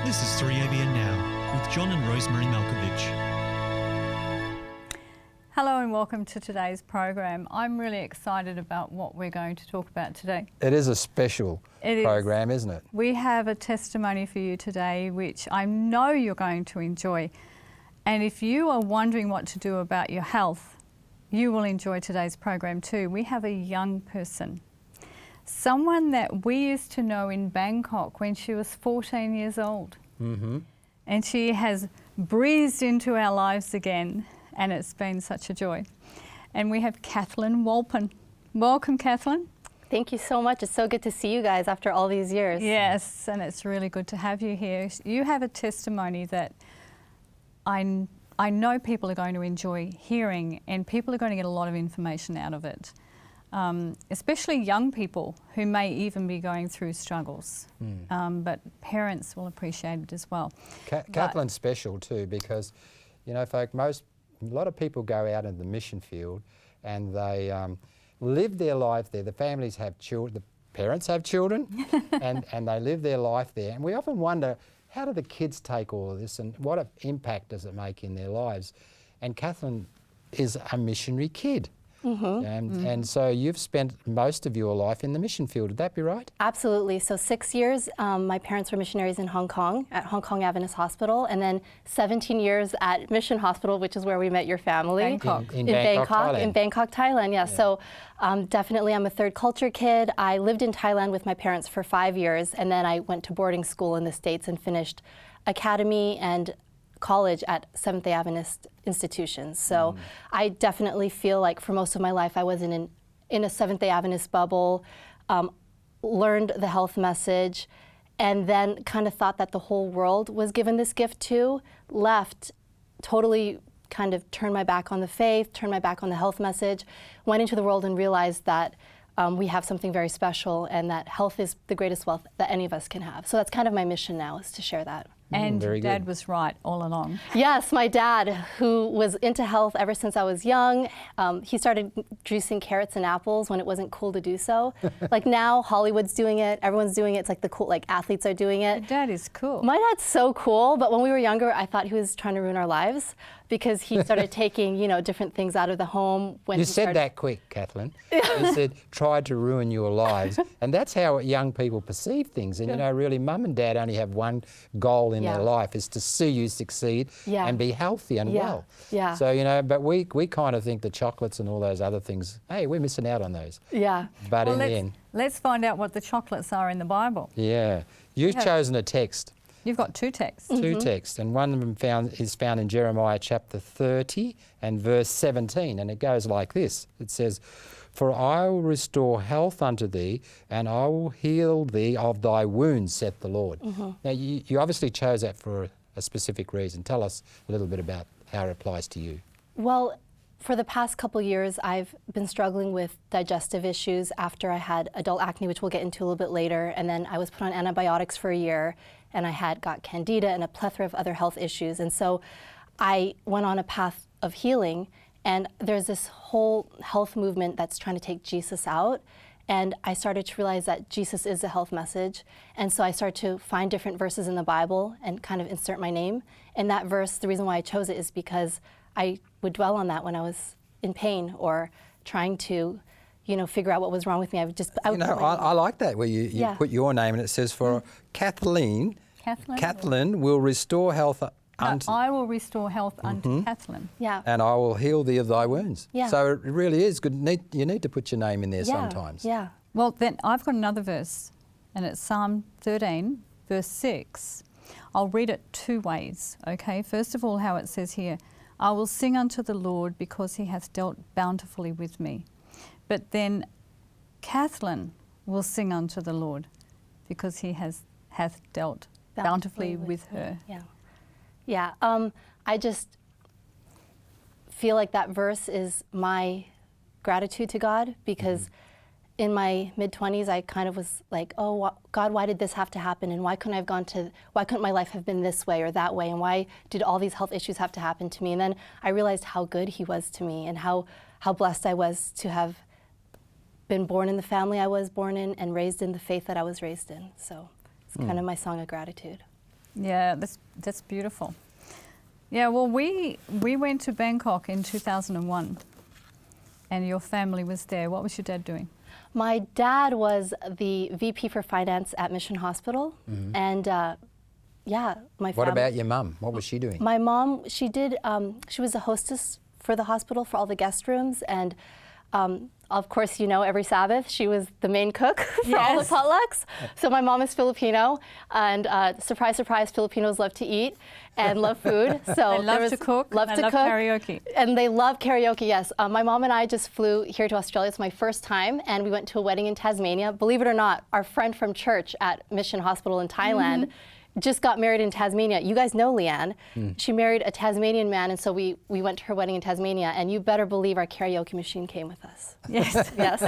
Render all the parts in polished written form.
This is 3ABN Now with John and Rosemary Malkovich. Hello and welcome to today's program. I'm really excited about what we're going to talk about today. It is a special program, isn't it? We have a testimony for you today which I know you're going to enjoy. And if you are wondering what to do about your health, you will enjoy today's program too. We have a young person, someone that we used to know in Bangkok when she was 14 years old. Mm-hmm. And she has breezed into our lives again, and it's been such a joy. And we have Kathlyn Wolpin. Welcome, Kathlyn. Thank you so much. It's so good to see you guys after all these years. Yes, and it's really good to have you here. You have a testimony that I know people are going to enjoy hearing, and people are going to get a lot of information out of it. Especially young people who may even be going through struggles, but parents will appreciate it as well. Kathlyn's special too, because, you know, folk, a lot of people go out in the mission field and they live their life there. The families have children, the parents have children, and they live their life there. And we often wonder, how do the kids take all of this and what impact does it make in their lives? And Kathlyn is a missionary kid. Mm-hmm. And so you've spent most of your life in the mission field, would that be right? Absolutely. So 6 years, my parents were missionaries in Hong Kong, at Hong Kong Adventist Hospital, and then 17 years at Mission Hospital, which is where we met your family. Bangkok. In Bangkok, Thailand, yeah. Yeah. So definitely I'm a third culture kid. I lived in Thailand with my parents for 5 years, and then I went to boarding school in the States and finished academy and college at Seventh-day Adventist institutions. So I definitely feel like for most of my life I was in a Seventh-day Adventist bubble, learned the health message, and then kind of thought that the whole world was given this gift too, left, totally kind of turned my back on the faith, turned my back on the health message, went into the world and realized that we have something very special and that health is the greatest wealth that any of us can have. So that's kind of my mission now, is to share that. And very Dad good. was right all along. Yes, my dad, who was into health ever since I was young, he started juicing carrots and apples when it wasn't cool to do so. Like now, Hollywood's doing it, everyone's doing it, it's like the cool, like athletes are doing it. Your dad is cool. My dad's so cool, but when we were younger, I thought he was trying to ruin our lives because he started taking, you know, different things out of the home. When You said that quick, Kathlyn. You said, tried to ruin your lives. And that's how young people perceive things. And, you know, really, mum and dad only have one goal in their life, is to see you succeed and be healthy and well. Yeah. So, you know, but we kind of think the chocolates and all those other things, hey, we're missing out on those. Yeah. But Well, in the end, let's find out what the chocolates are in the Bible. yeah. You've chosen a text. You've got two texts. Two texts, and one of them is found in Jeremiah chapter 30 and verse 17, and it goes like this. It says, "For I will restore health unto thee, and I will heal thee of thy wounds, saith the Lord." Now, you obviously chose that for a specific reason. Tell us a little bit about how it applies to you. Well, for the past couple years, I've been struggling with digestive issues after I had adult acne, which we'll get into a little bit later, and then I was put on antibiotics for a year, and I got candida and a plethora of other health issues. And so I went on a path of healing, and there's this whole health movement that's trying to take Jesus out. And I started to realize that Jesus is the health message. And so I started to find different verses in the Bible and kind of insert my name. And that verse, the reason why I chose it is because I would dwell on that when I was in pain or trying to, you know, figure out what was wrong with me. I like that where you put your name and it says, for Kathlyn will restore health unto... I will restore health unto Kathlyn. Yeah. And I will heal thee of thy wounds. Yeah. So it really is good. You need to put your name in there sometimes. Yeah. Well, then I've got another verse, and it's Psalm 13, verse 6. I'll read it two ways, okay? First of all, how it says here, I will sing unto the Lord because he hath dealt bountifully with me. But then Kathlyn will sing unto the Lord because he hath dealt bountifully with her. Yeah. Yeah. I just feel like that verse is my gratitude to God because in my mid-20s, I kind of was like, oh, God, why did this have to happen? And why couldn't my life have been this way or that way? And why did all these health issues have to happen to me? And then I realized how good he was to me and how blessed I was to have been born in the family I was born in and raised in the faith that I was raised in. So it's kind of my song of gratitude. Yeah, that's beautiful. Yeah, well, we went to Bangkok in 2001, and your family was there. What was your dad doing? My dad was the VP for finance at Mission Hospital, and yeah, my family. What about your mum? What was she doing? My mom, she was a hostess for the hospital for all the guest rooms, and of course, you know, every Sabbath she was the main cook for all the potlucks. So my mom is Filipino, and surprise, surprise, Filipinos love to eat and love food. So They love to cook. Love and to love cook. karaoke. And they love karaoke, yes. My mom and I just flew here to Australia. It's my first time, and we went to a wedding in Tasmania. Believe it or not, our friend from church at Mission Hospital in Thailand just got married in Tasmania. You guys know Leanne. She married a Tasmanian man, and so we went to her wedding in Tasmania, and you better believe our karaoke machine came with us. Yes. Yes,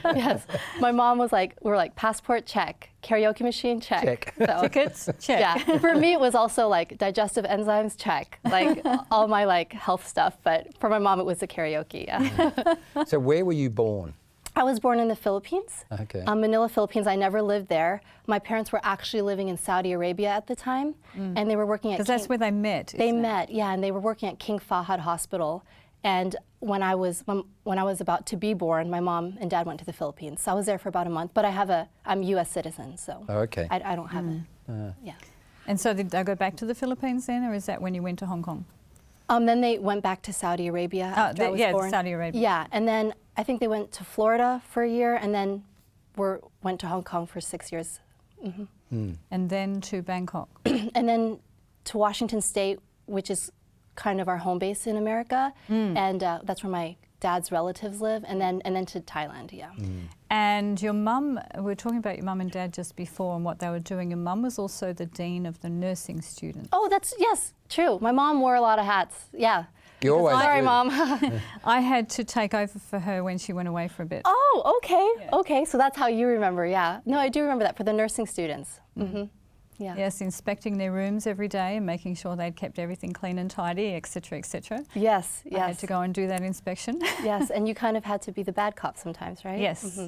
yes. My mom was like, we were like, passport, check. Karaoke machine, check. Check. So, Tickets, check. yeah, for me it was also like digestive enzymes, check. Like all my like health stuff, but for my mom it was the karaoke, yeah. So where were you born? I was born in the Philippines, Okay. Manila, Philippines. I never lived there. My parents were actually living in Saudi Arabia at the time, and they were working at Because that's where they met. They isn't it? met, yeah, and they were working at King Fahad Hospital. And when I was about to be born, my mom and dad went to the Philippines. So I was there for about a month. But I'm U.S. citizen, so Oh, okay. I don't have it. Yeah. And so did they go back to the Philippines then, or is that when you went to Hong Kong? Then they went back to Saudi Arabia after I was born. Saudi Arabia. Yeah, and then I think they went to Florida for a year, and then went to Hong Kong for 6 years. And then to Bangkok. And then to Washington State, which is kind of our home base in America, and that's where my dad's relatives live, and then to Thailand, yeah. And your mum, we were talking about your mum and dad just before and what they were doing. Your mum was also the dean of the nursing students. Oh, yes, true. My mom wore a lot of hats, yeah. You always Sorry, do. Mom. I had to take over for her when she went away for a bit. Oh, okay, okay, so that's how you remember, yeah. No, I do remember that for the nursing students. Yeah. Yes, inspecting their rooms every day and making sure they'd kept everything clean and tidy, etc., etc. Yes, I had yes. to go and do that inspection. Yes, and you kind of had to be the bad cop sometimes, right? Yes.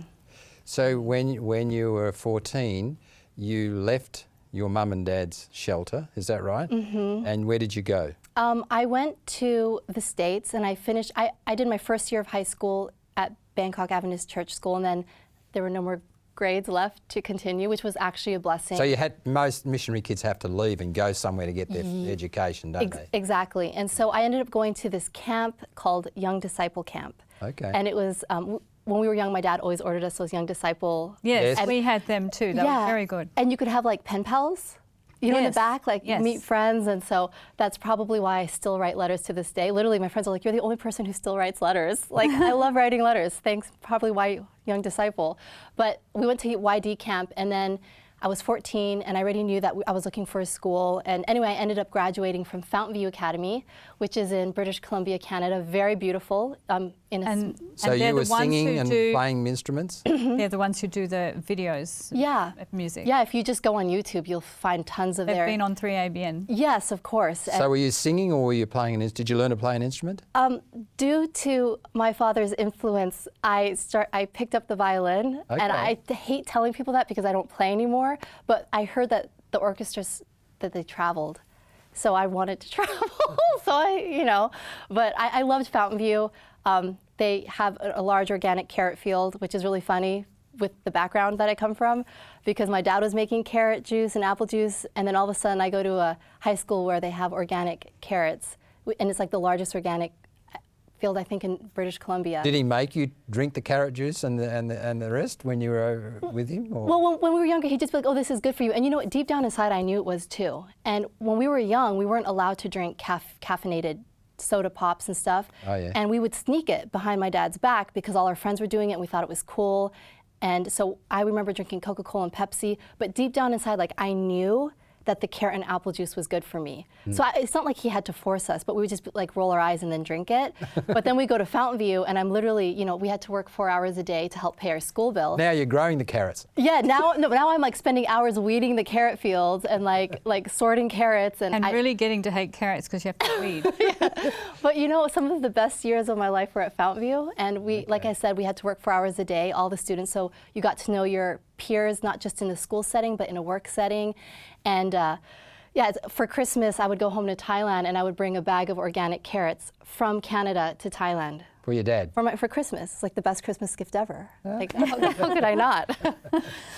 So when you were 14, you left your mum and dad's shelter, is that right? And where did you go? I went to the States, and I did my first year of high school at Bangkok Adventist Church School, and then there were no more grades left to continue, which was actually a blessing. So most missionary kids have to leave and go somewhere to get their education, don't they? Exactly. And so I ended up going to this camp called Young Disciple Camp. Okay. And it was, when we were young, my dad always ordered us those Young Disciple. Yes, Yes. we had them too. They were very good. And you could have like pen pals. You know, in the Yes. back, like Yes. meet friends, and so that's probably why I still write letters to this day. Literally, my friends are like, "You're the only person who still writes letters." Like, I love writing letters. Thanks, probably why Young Disciple. But we went to YD camp, and then I was 14, and I already knew that I was looking for a school. And anyway, I ended up graduating from Fountain View Academy, which is in British Columbia, Canada. Very beautiful. So they're you were the ones singing who and do- playing instruments? They're the ones who do the videos of music. Yeah, if you just go on YouTube, you'll find tons of They've their. been on 3ABN. Yes, of course. So were you singing or were you playing an instrument? Did you learn to play an instrument? Due to my father's influence, I picked up the violin, and I hate telling people that because I don't play anymore. But I heard that the orchestras that they traveled, so I wanted to travel. So but I loved Fountain View. They have a large organic carrot field, which is really funny with the background that I come from, because my dad was making carrot juice and apple juice, and then all of a sudden I go to a high school where they have organic carrots, and it's like the largest organic field, I think, in British Columbia. Did he make you drink the carrot juice and the rest when you were with him? Or? Well, when we were younger, he'd just be like, "Oh, this is good for you." And you know what? Deep down inside, I knew it was too. And when we were young, we weren't allowed to drink caffeinated soda pops and stuff. Oh, yeah. And we would sneak it behind my dad's back because all our friends were doing it and we thought it was cool. And so I remember drinking Coca-Cola and Pepsi, but deep down inside, like, I knew that the carrot and apple juice was good for me. So it's not like he had to force us, but we would just like roll our eyes and then drink it. But then we go to Fountain View, and I'm literally, we had to work 4 hours a day to help pay our school bill. Now you're growing the carrots. Yeah, now I'm like spending hours weeding the carrot fields and like sorting carrots and really getting to hate carrots because you have to weed. But some of the best years of my life were at Fountain View, and like I said, we had to work 4 hours a day, all the students, so you got to know your peers, not just in the school setting, but in a work setting. And Yeah, for Christmas, I would go home to Thailand and I would bring a bag of organic carrots from Canada to Thailand. For your dad? For Christmas. It's like the best Christmas gift ever. Like, how could I not?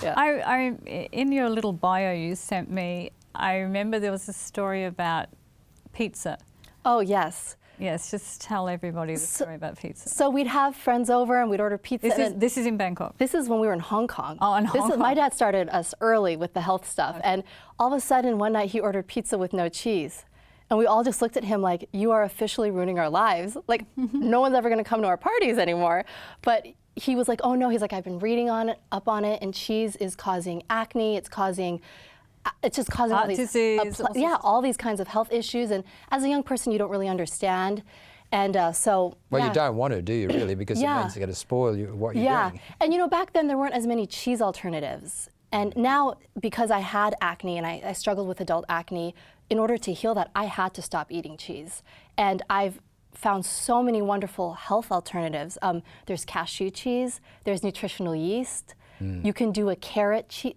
Yeah. In your little bio you sent me, I remember there was a story about pizza. Oh, yes. Yes, just tell everybody the story about pizza. So we'd have friends over and we'd order pizza. This is in Bangkok? This is when we were in Hong Kong. Oh, in Hong Kong. My dad started us early with the health stuff. Okay. And all of a sudden, one night he ordered pizza with no cheese. And we all just looked at him like, you are officially ruining our lives. Like, no one's ever going to come to our parties anymore. But he was like, oh no, he's like, I've been reading up on it, and cheese is causing acne, it's just causing all these disease, all these kinds of health issues. And as a young person, you don't really understand. And well, you don't want to, do you, really? Because it means it's going to spoil what you're doing. And you know, back then there weren't as many cheese alternatives. And now, because I had acne and I struggled with adult acne, in order to heal that, I had to stop eating cheese. And I've found so many wonderful health alternatives. There's cashew cheese, there's nutritional yeast. You can do a carrot cheese,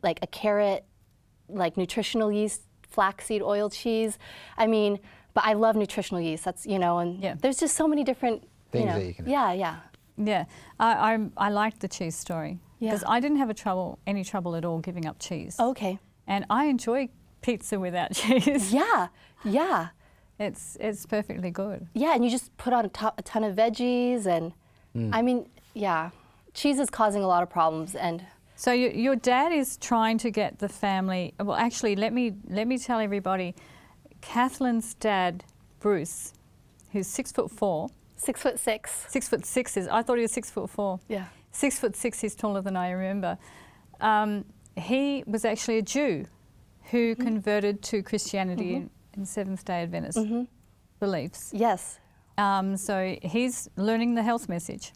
like nutritional yeast, flaxseed oil cheese. I mean, but I love nutritional yeast. That's, and there's just so many different things that you can. Yeah, I liked the cheese story because I didn't have any trouble at all giving up cheese. Okay. And I enjoy pizza without cheese. Yeah. It's perfectly good. Yeah, and you just put on a ton of veggies, and I mean, cheese is causing a lot of problems. And so your dad is trying to get the family. Well, actually, let me tell everybody, Kathlyn's dad, Bruce, who's 6'4". 6'6". 6'6" is. I thought he was 6'4". Yeah. 6'6". He's taller than I remember. He was actually a Jew who converted to Christianity in Seventh-day Adventist beliefs. Yes. So he's learning the health message,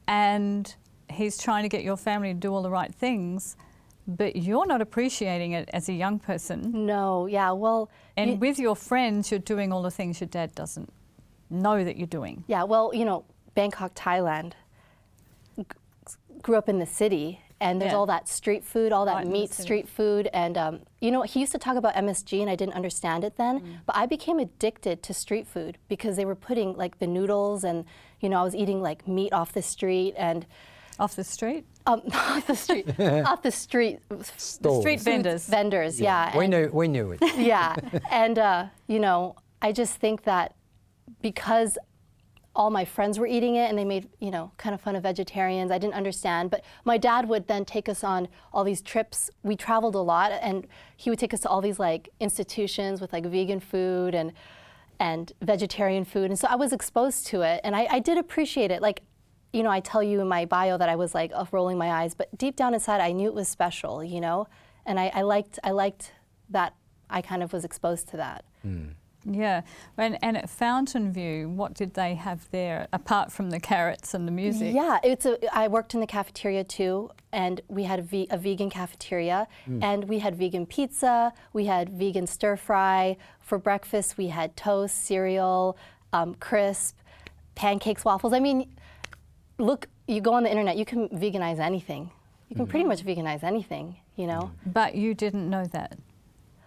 and he's trying to get your family to do all the right things, but you're not appreciating it as a young person. No. Yeah. Well. And with your friends, you're doing all the things your dad doesn't know that you're doing. Yeah. Well, Bangkok, Thailand. Grew up in the city. And there's all that street food, all that meat street food. And, he used to talk about MSG, and I didn't understand it then. But I became addicted to street food because they were putting, like, the noodles, and, I was eating, like, meat off the street. And off the street? Off the street. Off the street. The street vendors. Vendors, yeah. We knew it. Yeah. And, I just think that because all my friends were eating it, and they made, kind of fun of vegetarians. I didn't understand. But my dad would then take us on all these trips. We traveled a lot, and he would take us to all these, like, institutions with, like, vegan food and vegetarian food. And so I was exposed to it, and I did appreciate it. Like, I tell you in my bio that I was, like, rolling my eyes, but deep down inside, I knew it was special, And I liked that I kind of was exposed to that. Yeah, and at Fountain View, what did they have there, apart from the carrots and the music? Yeah, I worked in the cafeteria too, and we had a vegan cafeteria, and we had vegan pizza, we had vegan stir fry. For breakfast, we had toast, cereal, crisp, pancakes, waffles. I mean, look, you go on the internet, you can veganize anything. You can pretty much veganize anything, But you didn't know that.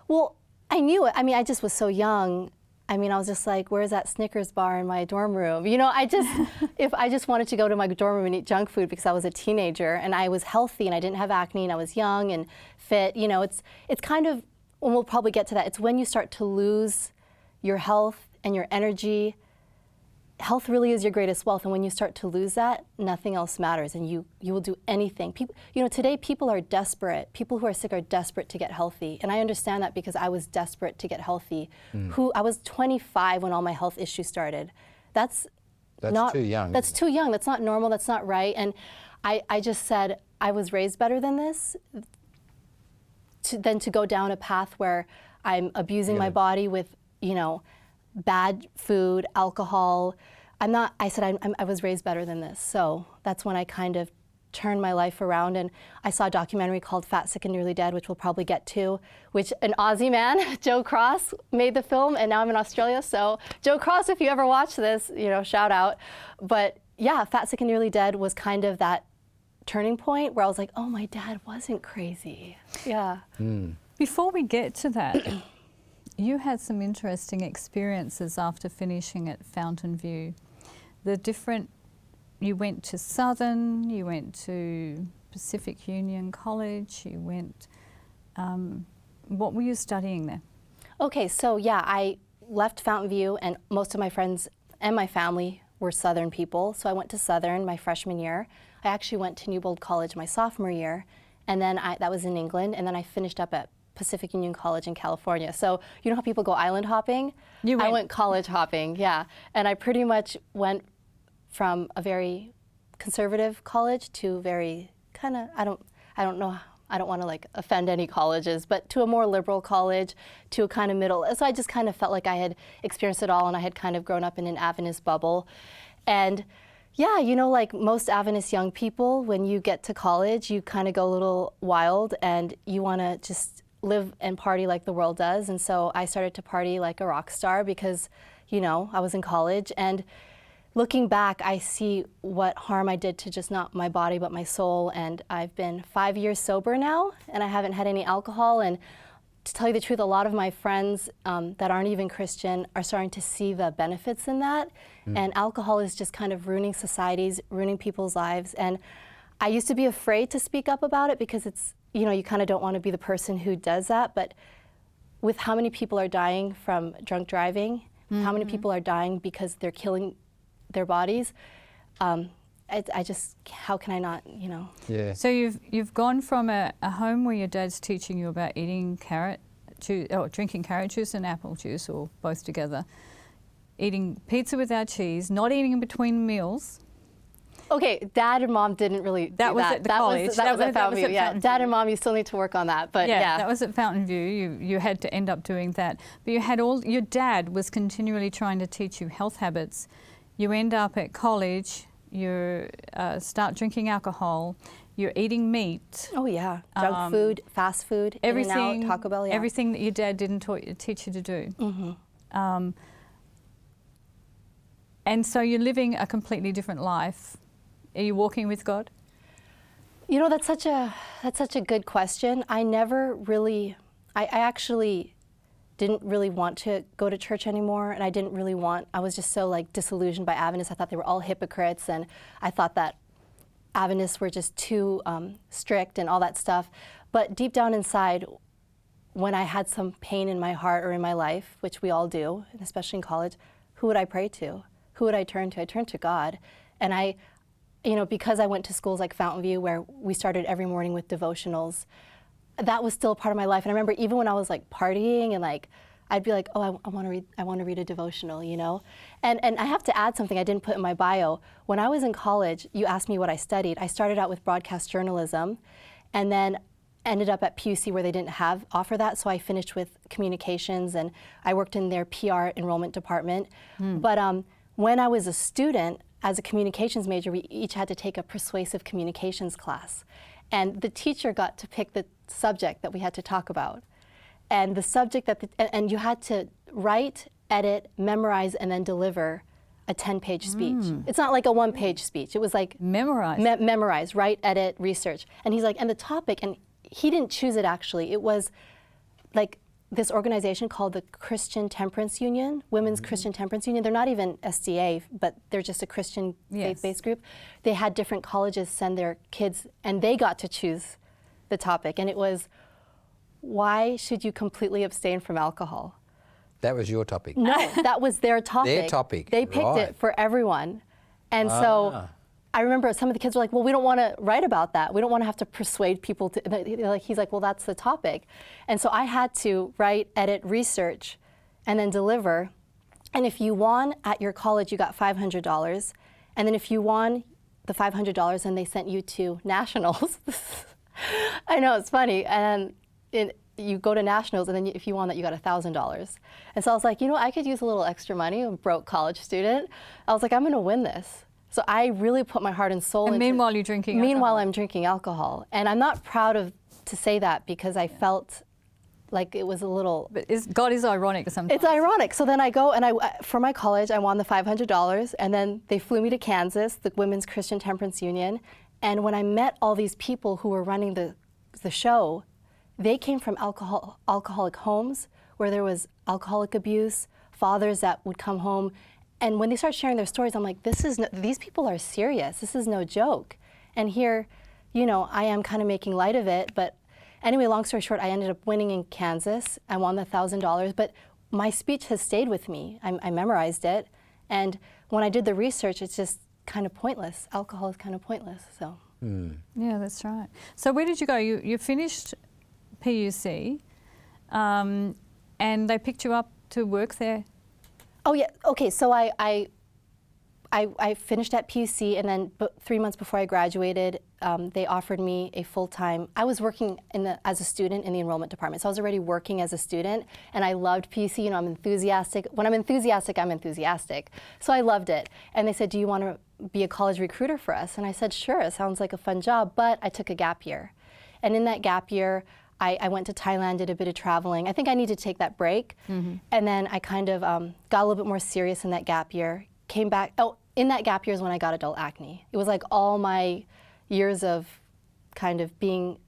Well, I knew it. I mean, I just was so young. I mean, I was just like, where's that Snickers bar in my dorm room? If I just wanted to go to my dorm room and eat junk food because I was a teenager and I was healthy and I didn't have acne and I was young and fit, it's kind of, and we'll probably get to that, it's when you start to lose your health and your energy. Health really is your greatest wealth, and when you start to lose that, nothing else matters, and you will do anything. People, today people are desperate. People who are sick are desperate to get healthy, and I understand that because I was desperate to get healthy. I was 25 when all my health issues started. That's not too young. That's too young. That's not normal. That's not right. And I just said I was raised better than this. Than to go down a path where I'm abusing my body with bad food, alcohol. I said I was raised better than this. So that's when I kind of turned my life around, and I saw a documentary called Fat, Sick and Nearly Dead, which we'll probably get to, which an Aussie man, Joe Cross, made the film, and now I'm in Australia. So Joe Cross, if you ever watch this, shout out. But yeah, Fat, Sick and Nearly Dead was kind of that turning point where I was like, oh, my dad wasn't crazy. Yeah. Before we get to that, you had some interesting experiences after finishing at Fountain View. You went to Southern, you went to Pacific Union College, you went, what were you studying there? Okay, so yeah, I left Fountain View, and most of my friends and my family were Southern people, so I went to Southern my freshman year. I actually went to Newbold College my sophomore year, and then that was in England, and then I finished up at Pacific Union College in California. So you know how people go island hopping? I went college hopping, yeah. And I pretty much went from a very conservative college to very kind of, I don't know, I don't want to like offend any colleges, but to a more liberal college, to a kind of middle. So I just kind of felt like I had experienced it all, and I had kind of grown up in an Adventist bubble. And yeah, you know, like most Adventist young people, when you get to college, you kind of go a little wild and you want to just live and party like the world does. And so I started to party like a rock star because, you know, I was in college. And looking back, I see what harm I did to just not my body, but my soul. And I've been 5 years sober now, and I haven't had any alcohol. And to tell you the truth, a lot of my friends that aren't even Christian are starting to see the benefits in that. And alcohol is just kind of ruining societies, ruining people's lives. And I used to be afraid to speak up about it because it's, you know, you kind of don't want to be the person who does that. But with how many people are dying from drunk driving, how many people are dying because they're killing their bodies, I just, how can I not, you know? Yeah. So you've gone from a home where your dad's teaching you about eating carrot juice, or drinking carrot juice and apple juice, or both together, eating pizza without cheese, not eating in between meals. Okay, Dad and Mom didn't really do That was at the college. That was at Fountain View, yeah. Fountain Dad View. and Mom, you still need to work on that, but yeah. That was at Fountain View. You had to end up doing that. But you had your dad was continually trying to teach you health habits. You end up at college, you start drinking alcohol, you're eating meat. Oh yeah, junk food, fast food, everything, In-N-Out, Taco Bell, yeah. Everything that your dad didn't teach you to do. And so you're living a completely different life. Are you walking with God? You know, that's such a good question. I never really, I actually didn't really want to go to church anymore, and I was just so like disillusioned by Adventists. I thought they were all hypocrites, and I thought that Adventists were just too strict and all that stuff. But deep down inside, when I had some pain in my heart or in my life, which we all do, and especially in college, who would I pray to? Who would I turn to? I turned to God. And I, you know, because I went to schools like Fountain View where we started every morning with devotionals, that was still a part of my life. And I remember even when I was like partying and like, I'd be like, oh, I want to read a devotional, you know? And I have to add something I didn't put in my bio. When I was in college, you asked me what I studied. I started out with broadcast journalism and then ended up at PUC where they didn't offer that. So I finished with communications and I worked in their PR enrollment department. But when I was a student, as a communications major, we each had to take a persuasive communications class. And the teacher got to pick the subject that we had to talk about. And the subject and you had to write, edit, memorize, and then deliver a 10-page speech. It's not like a one-page speech. It was like memorize. Memorize, write, edit, research. And he's like, and the topic, and he didn't choose it actually. It was like this organization called the Christian Temperance Union, Women's Christian Temperance Union. They're not even SDA, but they're just a Christian faith-based group. They had different colleges send their kids, and they got to choose the topic. And it was, why should you completely abstain from alcohol? That was your topic. No, that was their topic. Their topic. They picked it for everyone. And so I remember some of the kids were like, well, we don't want to write about that. We don't want to have to persuade people to, he's like, well, that's the topic. And so I had to write, edit, research, and then deliver. And if you won at your college, you got $500. And then if you won the $500, then they sent you to nationals. I know, it's funny. And you go to nationals, and then if you won that, you got $1,000. And so I was like, you know, I could use a little extra money. I'm a broke college student. I was like, I'm going to win this. So I really put my heart and soul into it. Meanwhile, you're drinking alcohol. Meanwhile, I'm drinking alcohol. And I'm not proud to say that because I felt like it was a little... But God is ironic sometimes. It's ironic. So then I go, and for my college, I won the $500, and then they flew me to Kansas, the Women's Christian Temperance Union. And when I met all these people who were running the show, they came from alcoholic homes where there was alcoholic abuse, fathers that would come home. And when they start sharing their stories, I'm like, these people are serious. This is no joke. And here, you know, I am kind of making light of it. But anyway, long story short, I ended up winning in Kansas. I won the $1,000. But my speech has stayed with me. I memorized it. And when I did the research, it's just kind of pointless. Alcohol is kind of pointless. So. Yeah, that's right. So where did you go? You finished PUC, and they picked you up to work there. Oh yeah. Okay. So I finished at PUC, and then 3 months before I graduated, they offered me a full-time. I was working as a student in the enrollment department, so I was already working as a student, and I loved PUC. You know, I'm enthusiastic. When I'm enthusiastic, I'm enthusiastic. So I loved it. And they said, "Do you want to be a college recruiter for us?" And I said, "Sure. It sounds like a fun job." But I took a gap year, and in that gap year, I went to Thailand, did a bit of traveling. I think I needed to take that break, and then I kind of got a little bit more serious in that gap year. Came back. Oh, in that gap year is when I got adult acne. It was like all my years of kind of being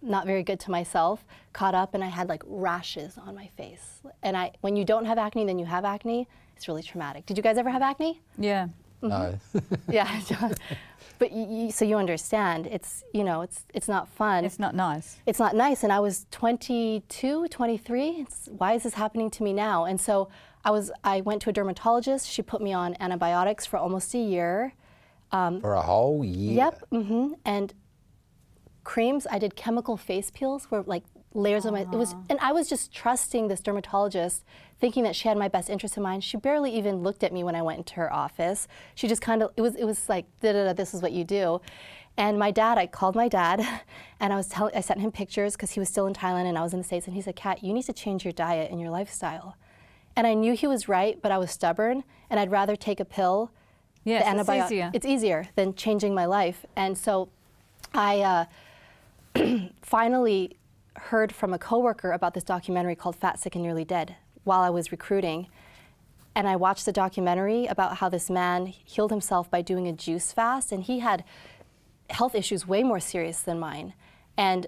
not very good to myself caught up, and I had like rashes on my face. And when you don't have acne, then you have acne. It's really traumatic. Did you guys ever have acne? Yeah. No. Yeah. But so you understand, it's, you know, it's not fun. It's not nice. It's not nice. And I was 22, 23. Why is this happening to me now? And so I went to a dermatologist. She put me on antibiotics for almost a year. For a whole year? Yep. And creams. I did chemical face peels where like layers of and I was just trusting this dermatologist, thinking that she had my best interest in mind. She barely even looked at me when I went into her office. She just kind of, it was like, this is what you do. And I called my dad, and I sent him pictures because he was still in Thailand and I was in the States, and he said, "Kat, you need to change your diet and your lifestyle." And I knew he was right, but I was stubborn, and I'd rather take a pill. Yes, it's easier. It's easier than changing my life. And so I finally heard from a coworker about this documentary called Fat, Sick, and Nearly Dead while I was recruiting. And I watched the documentary about how this man healed himself by doing a juice fast, and he had health issues way more serious than mine. And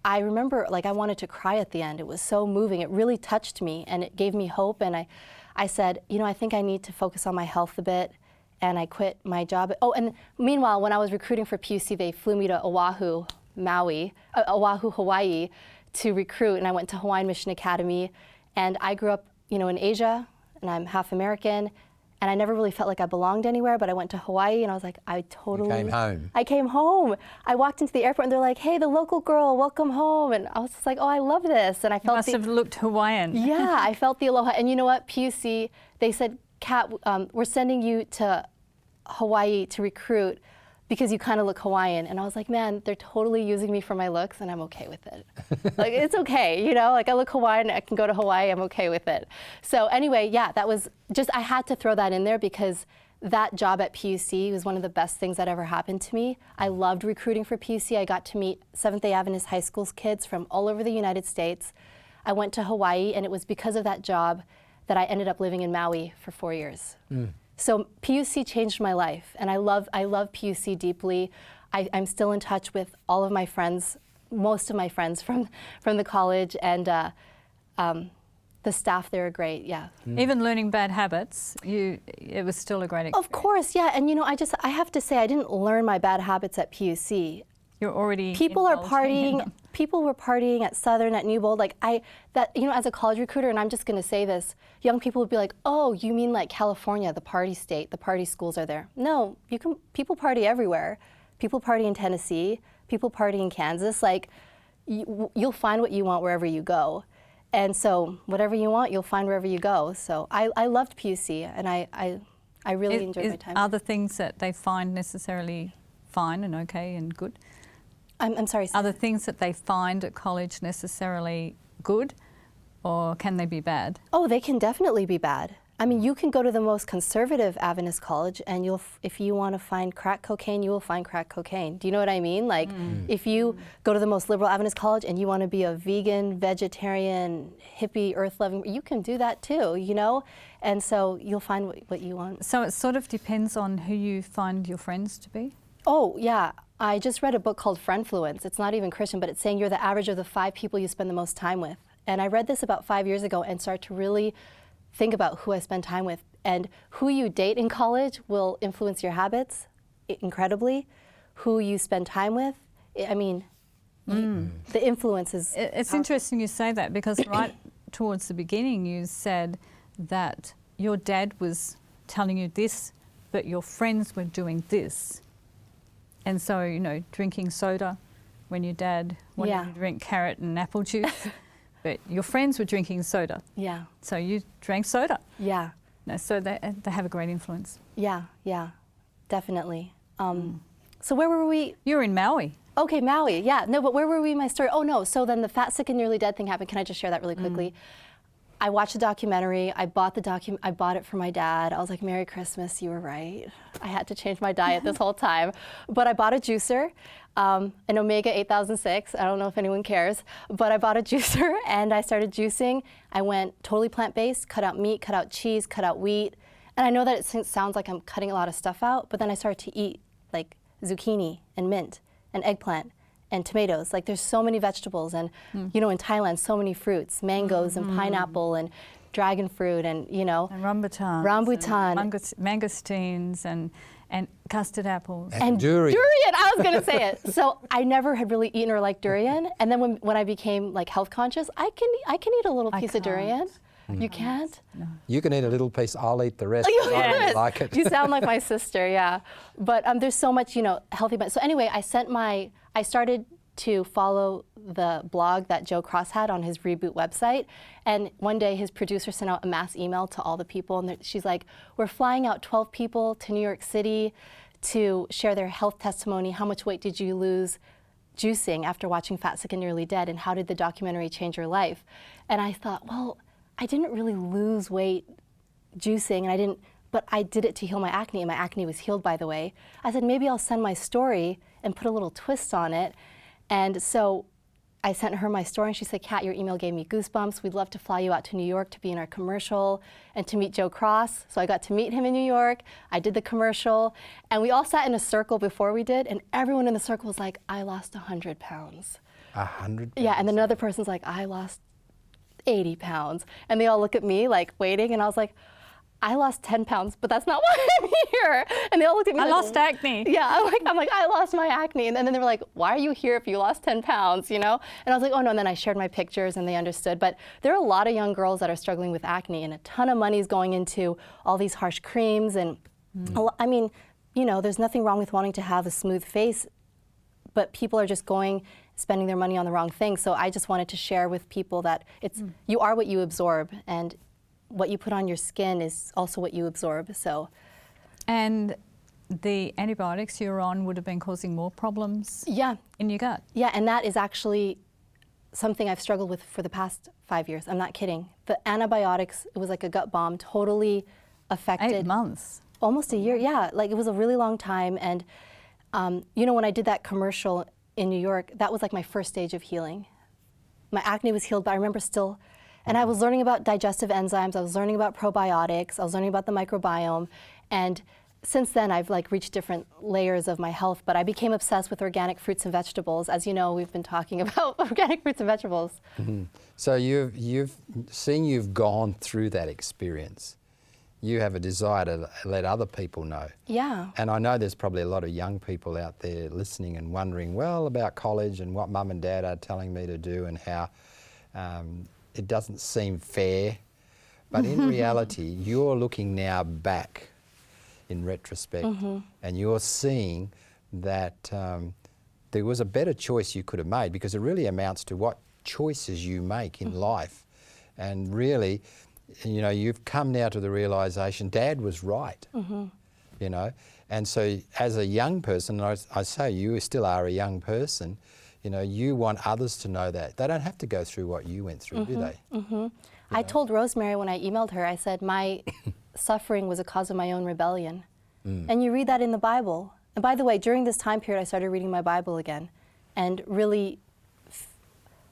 I remember, like, I wanted to cry at the end. It was so moving. It really touched me, and it gave me hope. And I said, you know, I think I need to focus on my health a bit. And I quit my job. Oh, and meanwhile, when I was recruiting for PUC, they flew me to Oahu, Hawaii, to recruit. And I went to Hawaiian Mission Academy. And I grew up, you know, in Asia, and I'm half American. And I never really felt like I belonged anywhere, but I went to Hawaii, and I was like, You came home. I came home. I walked into the airport, and they're like, "Hey, the local girl, welcome home." And I was just like, "Oh, I love this." And I felt must have looked Hawaiian. Yeah, I felt the aloha. And you know what, PUC, they said, "Kat, we're sending you to Hawaii to recruit because you kind of look Hawaiian." And I was like, man, they're totally using me for my looks, and I'm okay with it. Like, it's okay, you know, like I look Hawaiian, I can go to Hawaii, I'm okay with it. So anyway, yeah, that was just, I had to throw that in there because that job at PUC was one of the best things that ever happened to me. I loved recruiting for PUC. I got to meet Seventh-day Adventist high school's kids from all over the United States. I went to Hawaii, and it was because of that job that I ended up living in Maui for 4 years. So PUC changed my life, and I love PUC deeply. I'm still in touch with all of my friends, most of my friends from the college, and the staff there are great. Yeah. Even learning bad habits, it was still a great experience. Of course, yeah. And you know, I have to say, I didn't learn my bad habits at PUC. You're already people were partying at Southern, at Newbold. Like you know, as a college recruiter, and I'm just going to say this, young people would be like, "Oh, you mean like California, the party state, the party schools are there?" No, people party everywhere. People party in Tennessee. People party in Kansas. Like, you'll find what you want wherever you go. And so whatever you want, you'll find wherever you go. So I loved PUC, and I really enjoyed my time. Are the things that they find necessarily fine and okay and good? I'm sorry. Are the things that they find at college necessarily good, or can they be bad? Oh, they can definitely be bad. I mean, you can go to the most conservative Adventist college, and if you want to find crack cocaine, you will find crack cocaine. Do you know what I mean? Like, if you go to the most liberal Adventist college and you want to be a vegan, vegetarian, hippie, earth-loving, you can do that too, you know? And so you'll find what you want. So it sort of depends on who you find your friends to be? Oh, yeah. I just read a book called Friendfluence. It's not even Christian, but it's saying you're the average of the 5 people you spend the most time with. And I read this about 5 years ago and started to really think about who I spend time with. And who you date in college will influence your habits incredibly. Who you spend time with, I mean, the influence is It's powerful. interesting you say that, because right towards the beginning you said that your dad was telling you this, but your friends were doing this. And so, you know, drinking soda when your dad wanted Yeah. you to drink carrot and apple juice, but your friends were drinking soda. Yeah, So you drank soda. yeah, No, so they have a great influence. yeah, yeah, definitely. So where were we? You're in Maui. Okay, Maui, yeah. No, but where were we in my story? Oh, no, so then the fat, sick, and nearly dead thing happened. Can I just share that really quickly? I watched the documentary. I bought it for my dad. I was like, Merry Christmas, you were right. I had to change my diet this whole time. But I bought a juicer, an Omega 8006. I don't know if anyone cares, but I bought a juicer and I started juicing. I went totally plant-based, cut out meat, cut out cheese, cut out wheat. And I know that it sounds like I'm cutting a lot of stuff out, but then I started to eat like zucchini and mint and eggplant and tomatoes. Like there's so many vegetables, and you know, in Thailand, so many fruits, mangoes and pineapple and dragon fruit, and you know, And rambutans. Rambutan. And mangosteens and custard apples. And durian. Durian, I was gonna say it. So I never had really eaten or liked durian, and then when I became like health conscious, I can eat a little I piece of durian. can't. You can't? You can eat a little piece, I'll eat the rest. You I yes. like it. You sound like my sister, yeah. But there's so much, you know, healthy. So anyway, I started to follow the blog that Joe Cross had on his Reboot website. And one day his producer sent out a mass email to all the people. And she's like, we're flying out 12 people to New York City to share their health testimony. How much weight did you lose juicing after watching Fat, Sick, and Nearly Dead? And how did the documentary change your life? And I thought, well, I didn't really lose weight juicing, and but I did it to heal my acne, and my acne was healed, by the way. I said, maybe I'll send my story and put a little twist on it. And so I sent her my story, and she said, Kat, your email gave me goosebumps. We'd love to fly you out to New York to be in our commercial and to meet Joe Cross. So I got to meet him in New York. I did the commercial, and we all sat in a circle before we did, and everyone in the circle was like, I lost 100 pounds. 100 Yeah, and then another person's like, I lost 80 pounds. And they all look at me like waiting, and I was like, I lost 10 pounds, but that's not why I'm here. And they all looked at me I like, lost acne. Yeah, I'm like, I lost my acne. And then they were like, why are you here if you lost 10 pounds, you know? And I was like, oh no, and then I shared my pictures and they understood. But there are a lot of young girls that are struggling with acne, and a ton of money is going into all these harsh creams. And I mean, you know, there's nothing wrong with wanting to have a smooth face, but people are just spending their money on the wrong thing. So I just wanted to share with people that you are what you absorb, and what you put on your skin is also what you absorb. So, And the antibiotics you're on would have been causing more problems yeah, in your gut. yeah, and that is actually something I've struggled with for the past 5 years. I'm not kidding. The antibiotics, it was like a gut bomb, totally affected. 8 months. Almost a year, yeah. Like it was a really long time. And you know, when I did that commercial in New York, that was like my first stage of healing. My acne was healed, but I remember still, and I was learning about digestive enzymes, I was learning about probiotics, I was learning about the microbiome, and since then I've like reached different layers of my health, but I became obsessed with organic fruits and vegetables. As you know, we've been talking about organic fruits and vegetables. Mm-hmm. So you've gone through that experience. You have a desire to let other people know. Yeah. And I know there's probably a lot of young people out there listening and wondering, well, about college and what mum and dad are telling me to do and how it doesn't seem fair. But in reality, you're looking now back in retrospect and you're seeing that there was a better choice you could have made, because it really amounts to what choices you make in life. And really, you know, you've come now to the realisation, Dad was right, you know. And so as a young person, and I say you still are a young person, you know, you want others to know that. They don't have to go through what you went through, do they? I told Rosemary when I emailed her, I said, my suffering was a cause of my own rebellion. And you read that in the Bible. And by the way, during this time period, I started reading my Bible again and really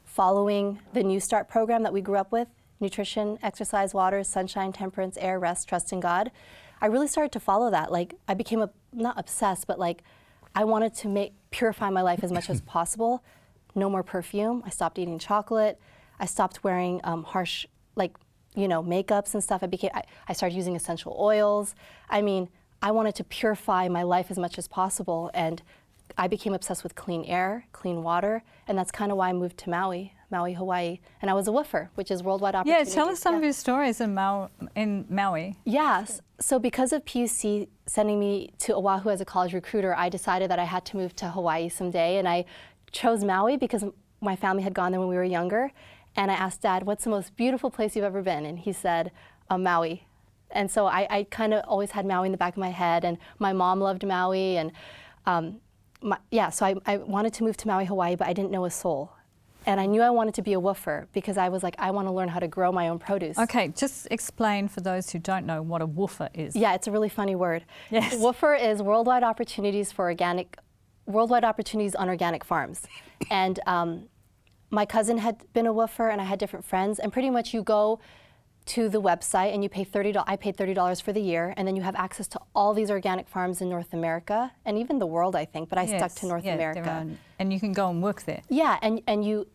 following the New Start program that we grew up with. Nutrition, exercise, water, sunshine, temperance, air, rest, trust in God. I really started to follow that. Like I became not obsessed, but like I wanted to purify my life as much as possible. No more perfume. I stopped eating chocolate. I stopped wearing harsh, makeups and stuff. I started using essential oils. I mean, I wanted to purify my life as much as possible, and I became obsessed with clean air, clean water, and that's kind of why I moved to Maui, Hawaii. And I was a WWOOF'er, which is Worldwide Opportunity. Yeah, tell us some of your stories in Maui. Yes. So because of PUC sending me to Oahu as a college recruiter, I decided that I had to move to Hawaii someday, and I chose Maui because my family had gone there when we were younger. And I asked Dad, what's the most beautiful place you've ever been? And he said, Maui. And so I kind of always had Maui in the back of my head, and my mom loved Maui. And so I wanted to move to Maui, Hawaii, but I didn't know a soul. And I knew I wanted to be a WWOOF'er because I was like, I want to learn how to grow my own produce. Okay, just explain for those who don't know what a WWOOF'er is. Yeah, it's a really funny word. Yes. WWOOF'er is Worldwide Opportunities on Organic Farms. And my cousin had been a WWOOF'er, and I had different friends, and pretty much you go to the website and you pay $30. I paid $30 for the year, and then you have access to all these organic farms in North America and even the world, I think. But I stuck to North America. And you can go and work there. Yeah, and you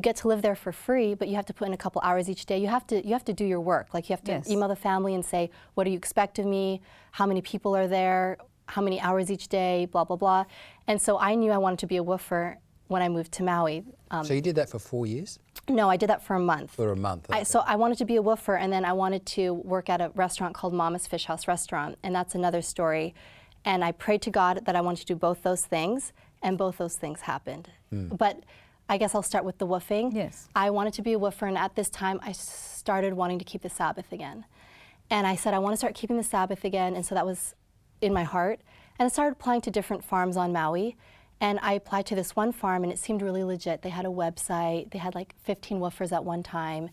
get to live there for free, but you have to put in a couple hours each day. You have to do your work. Like you have to email the family and say, what do you expect of me? How many people are there? How many hours each day? Blah blah blah. And so I knew I wanted to be a WWOOF'er when I moved to Maui. So you did that for 4 years? No, I did that for a month. For a month. Okay. So I wanted to be a WWOOF'er, and then I wanted to work at a restaurant called Mama's Fish House Restaurant, and that's another story. And I prayed to God that I wanted to do both those things, and both those things happened. But I guess I'll start with the WWOOFing. Yes. I wanted to be a WWOOF'er, and at this time I started wanting to keep the Sabbath again. And I said, I want to start keeping the Sabbath again, and so that was in my heart. And I started applying to different farms on Maui. And I applied to this one farm, and it seemed really legit. They had a website. They had like 15 WWOOFers at one time.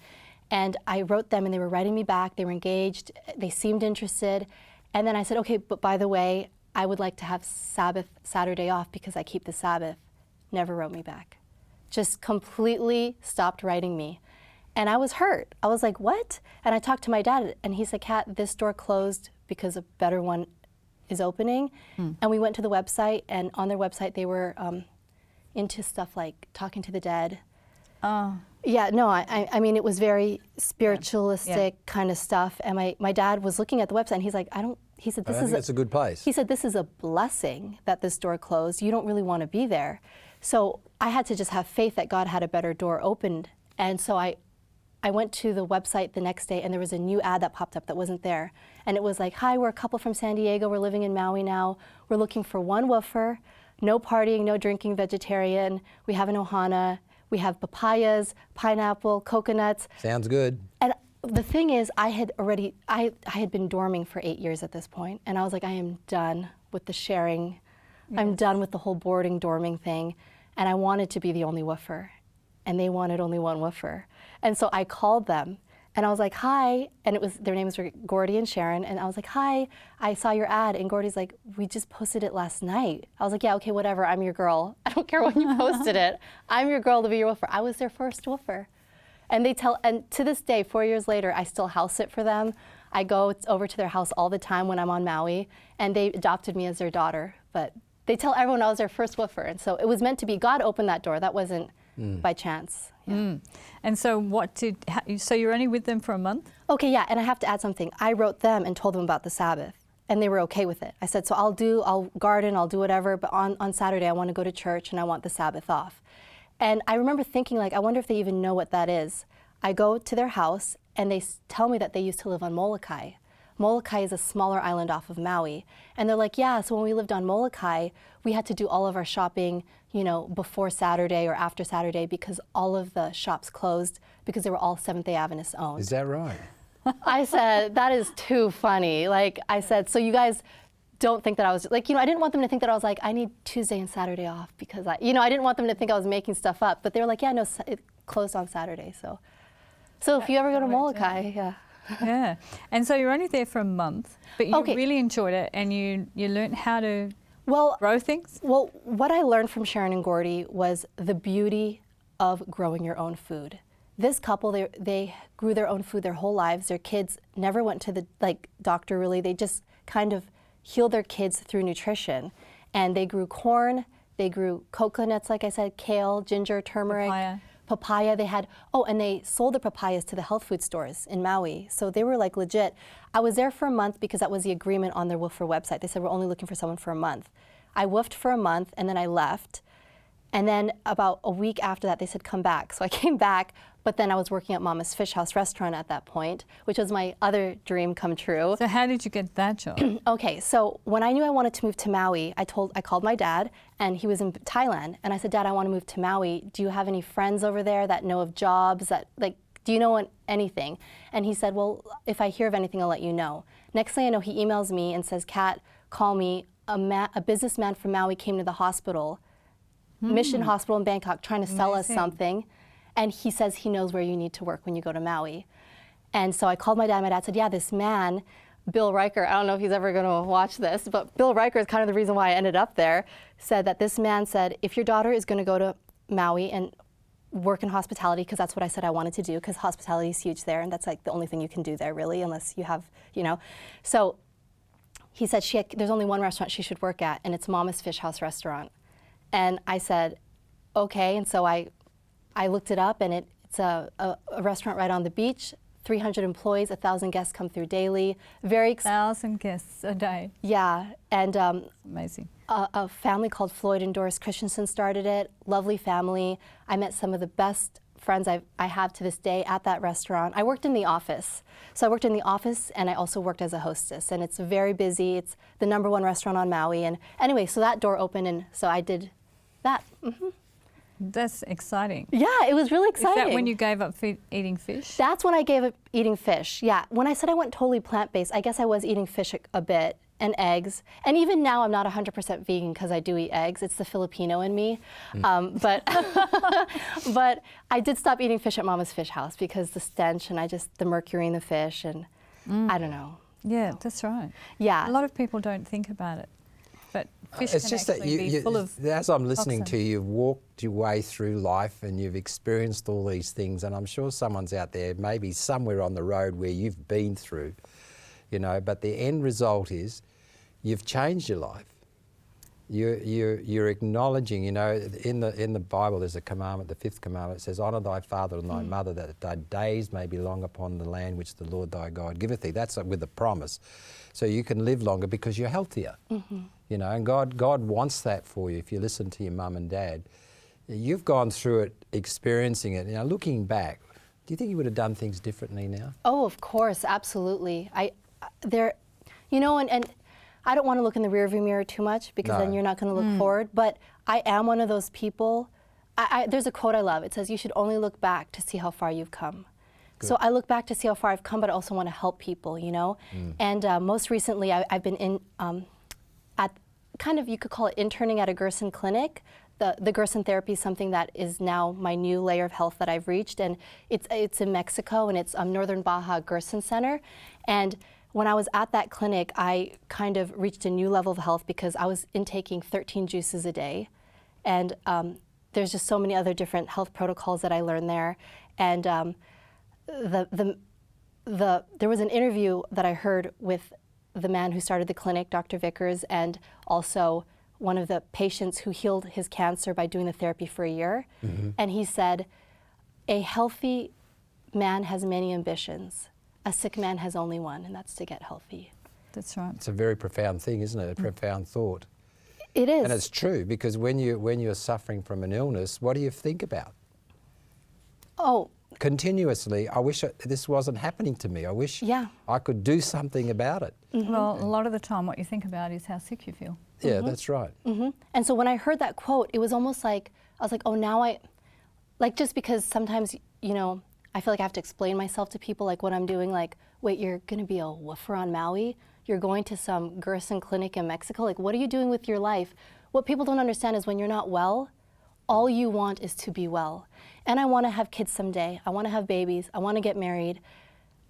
And I wrote them, and they were writing me back. They were engaged. They seemed interested. And then I said, okay, but by the way, I would like to have Saturday off because I keep the Sabbath. Never wrote me back. Just completely stopped writing me. And I was hurt. I was like, what? And I talked to my dad, and he said, Kat, this door closed because a better one is opening. And we went to the website, and on their website they were into stuff like talking to the dead. Yeah, no, I mean, it was very spiritualistic kind of stuff. And my dad was looking at the website, and he's like, he said, this it's a good place. He said, this is a blessing that this door closed. You don't really want to be there. So I had to just have faith that God had a better door opened. And so I went to the website the next day, and there was a new ad that popped up that wasn't there. And it was like, hi, we're a couple from San Diego. We're living in Maui now. We're looking for one WWOOF'er, no partying, no drinking, vegetarian. We have an ohana. We have papayas, pineapple, coconuts. Sounds good. And the thing is, I had been dorming for 8 years at this point, and I was like, I am done with the sharing. Yes. I'm done with the whole boarding, dorming thing. And I wanted to be the only WWOOFer, and they wanted only one WWOOFer. And so I called them, and I was like, hi, and their names were Gordy and Sharon, and I was like, hi, I saw your ad, and Gordy's like, we just posted it last night. I was like, yeah, okay, whatever, I'm your girl. I don't care when you posted it. I'm your girl to be your WWOOFer. I was their first WWOOFer. And and to this day, 4 years later, I still house sit for them. I go over to their house all the time when I'm on Maui, and they adopted me as their daughter. But they tell everyone I was their first WWOOFer, and so it was meant to be. God opened that door. That wasn't by chance. Yeah. And so so you're only with them for a month? Okay, yeah, and I have to add something. I wrote them and told them about the Sabbath, and they were okay with it. I said, so I'll garden, I'll do whatever, but on Saturday I want to go to church and I want the Sabbath off. And I remember thinking, like, I wonder if they even know what that is. I go to their house, and they tell me that they used to live on Molokai. Molokai is a smaller island off of Maui. And they're like, yeah, so when we lived on Molokai, we had to do all of our shopping, before Saturday or after Saturday because all of the shops closed because they were all Seventh-day Adventists owned. Is that right? I said, that is too funny. Like, I said, so you guys don't think that I was, like, I didn't want them to think that I was like, I need Tuesday and Saturday off because I didn't want them to think I was making stuff up. But they were like, yeah, no, it closed on Saturday. So if you ever go to Molokai, yeah. Yeah. And so you're only there for a month, but you really enjoyed it, and you learned how to grow things? Well, what I learned from Sharon and Gordy was the beauty of growing your own food. This couple, they grew their own food their whole lives. Their kids never went to the doctor really. They just kind of healed their kids through nutrition. And they grew corn, they grew coconuts, like I said, kale, ginger, turmeric, papaya. They had, and they sold the papayas to the health food stores in Maui. So they were like legit. I was there for a month because that was the agreement on their WWOOF'er website. They said, we're only looking for someone for a month. I woofed for a month and then I left. And then about a week after that, they said, come back. So I came back, but then I was working at Mama's Fish House restaurant at that point, which was my other dream come true. So how did you get that job? Okay, so when I knew I wanted to move to Maui, I called my dad, and he was in Thailand, and I said, Dad, I want to move to Maui. Do you have any friends over there that know of jobs, that, like, do you know anything? And he said, well, if I hear of anything, I'll let you know. Next thing I know, he emails me and says, Kat, call me. A businessman from Maui came to the hospital, Mission Hospital in Bangkok, trying to sell us something. And he says he knows where you need to work when you go to Maui. And so I called my dad. My dad said, yeah, this man, Bill Riker, I don't know if he's ever going to watch this, but Bill Riker is kind of the reason why I ended up there, said that this man said, if your daughter is going to go to Maui and work in hospitality, because that's what I said I wanted to do, because hospitality is huge there, and that's like the only thing you can do there, really, unless you have, So he said there's only one restaurant she should work at, and it's Mama's Fish House restaurant. And I said, okay. And so I looked it up, and it's a restaurant right on the beach, 300 employees, 1,000 guests come through daily. 1,000 guests a day. Yeah, and amazing. A family called Floyd and Doris Christensen started it. Lovely family. I met some of the best friends I have to this day at that restaurant. I worked in the office. So I worked in the office, and I also worked as a hostess. And it's very busy. It's the #1 restaurant on Maui. And anyway, so that door opened, and so I did that. That's exciting. Yeah, it was really exciting. Is that when you gave up eating fish? That's when I gave up eating fish, yeah. When I said I went totally plant-based, I guess I was eating fish a bit, and eggs. And even now, I'm not 100% vegan because I do eat eggs. It's the Filipino in me. But I did stop eating fish at Mama's Fish House because the stench and the mercury in the fish, and I don't know. Yeah, that's right. Yeah. A lot of people don't think about it. But fish it's can just actually that be full of as I'm listening toxin. to you, you've walked your way through life and you've experienced all these things, and I'm sure someone's out there, maybe somewhere on the road where you've been through, but the end result is you've changed your life. You're acknowledging, in the Bible there's a commandment, the 5th commandment, it says, honour thy father and thy mother, that thy days may be long upon the land which the Lord thy God giveth thee. That's with a promise. So you can live longer because you're healthier. And God wants that for you if you listen to your mum and dad. You've gone through it, experiencing it. Now, looking back, do you think you would have done things differently now? Oh, of course, absolutely. And I don't want to look in the rearview mirror too much because then you're not going to look forward. But I am one of those people. There's a quote I love. It says, you should only look back to see how far you've come. Good. So I look back to see how far I've come, but I also want to help people, And most recently, I've been in at kind of, you could call it interning at a Gerson clinic. The Gerson therapy is something that is now my new layer of health that I've reached, and it's in Mexico, and it's Northern Baja Gerson Center. And when I was at that clinic, I kind of reached a new level of health because I was intaking 13 juices a day. And there's just so many other different health protocols that I learned there. And there was an interview that I heard with the man who started the clinic, Dr. Vickers, and also one of the patients who healed his cancer by doing the therapy for a year. And he said, a healthy man has many ambitions. A sick man has only one, and that's to get healthy. That's right. It's a very profound thing, isn't it? A profound thought. It is. And it's true, because when you're suffering from an illness, what do you think about? Oh. Continuously, I wish this wasn't happening to me. I wish I could do something about it. Well, a lot of the time what you think about is how sick you feel. Yeah, that's right. And so when I heard that quote, it was almost like, I was like, oh, now just because sometimes, I feel like I have to explain myself to people, like what I'm doing, like, wait, you're going to be a WWOOF'er on Maui? You're going to some Gerson clinic in Mexico? Like, what are you doing with your life? What people don't understand is when you're not well, all you want is to be well. And I want to have kids someday. I want to have babies. I want to get married.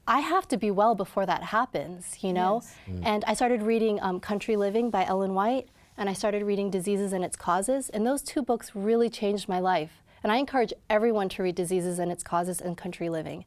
I have to be well before that happens, Yes. And I started reading Country Living by Ellen White, and I started reading Diseases and Its Causes, and those 2 books really changed my life. And I encourage everyone to read Diseases and Its Causes and Country Living.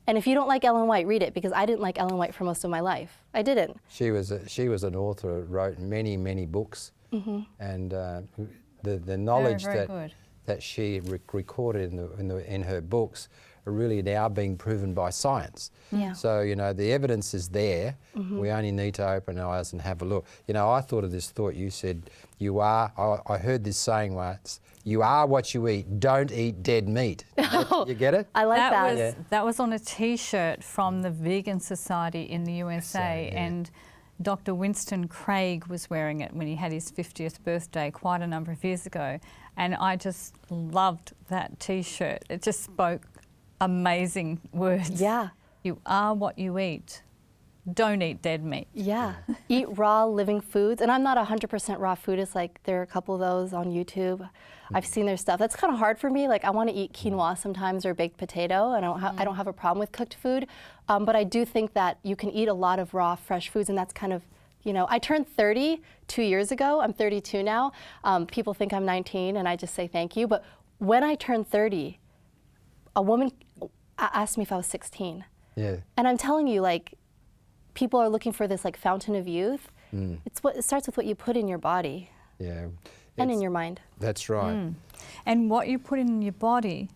And if you don't like Ellen White, read it, because I didn't like Ellen White for most of my life. I didn't. She was an author, wrote many books, and the knowledge very good. that she recorded in her books are really now being proven by science. Yeah. So, you know, the evidence is there. We only need to open our eyes and have a look. You know, I thought of this thought. You said, you are, I heard this saying once, you are what you eat, don't eat dead meat. You get it? I like that. That was on a T-shirt from the Vegan Society in the USA, yeah. and Dr. Winston Craig was wearing it when he had his 50th birthday quite a number of years ago, and I just loved that T-shirt. It just spoke amazing words. Yeah. You are what you eat. Don't eat dead meat. Yeah. Eat raw, living foods. And I'm not 100% raw foodist. Like, there are a couple of those on YouTube. I've seen their stuff. That's kind of hard for me. Like, I want to eat quinoa sometimes, or baked potato, and I don't have a problem with cooked food. But I do think that you can eat a lot of raw, fresh foods, and that's kind of, you know, I turned 30 2 years ago. I'm 32 now. People think I'm 19, and I just say thank you. But when I turned 30, a woman asked me if I was 16. Yeah. And I'm telling you, like, people are looking for this, like, fountain of youth. It starts with what you put in your body. Yeah. And in your mind. That's right. And what you put in your body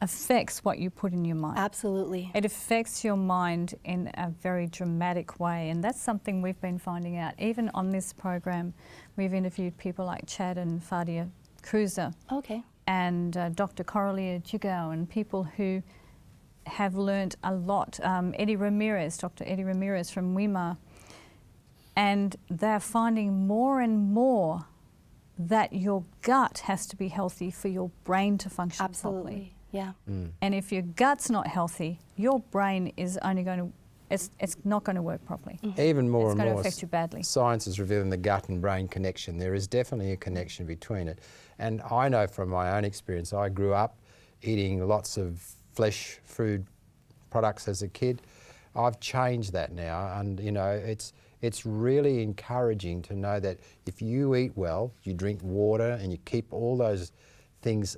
affects what you put in your mind. Absolutely. It affects your mind in a very dramatic way, and that's something we've been finding out. Even on this program, we've interviewed people like Chad and Fadia Cruiser Okay. and Dr. Coralia Jigao, and people who have learnt a lot. Eddie Ramirez, Dr. Eddie Ramirez from WIMA, and they're finding more and more that your gut has to be healthy for your brain to function Absolutely. properly. Yeah. And if your gut's not healthy, your brain is only going to, it's not going to work properly. Even more It's and going to more, affect you badly. science is revealing the gut and brain connection. There is definitely a connection between it. And I know from my own experience, I grew up eating lots of flesh food products as a kid. I've changed that now, and you know, it's really encouraging to know that if you eat well, you drink water, and you keep all those things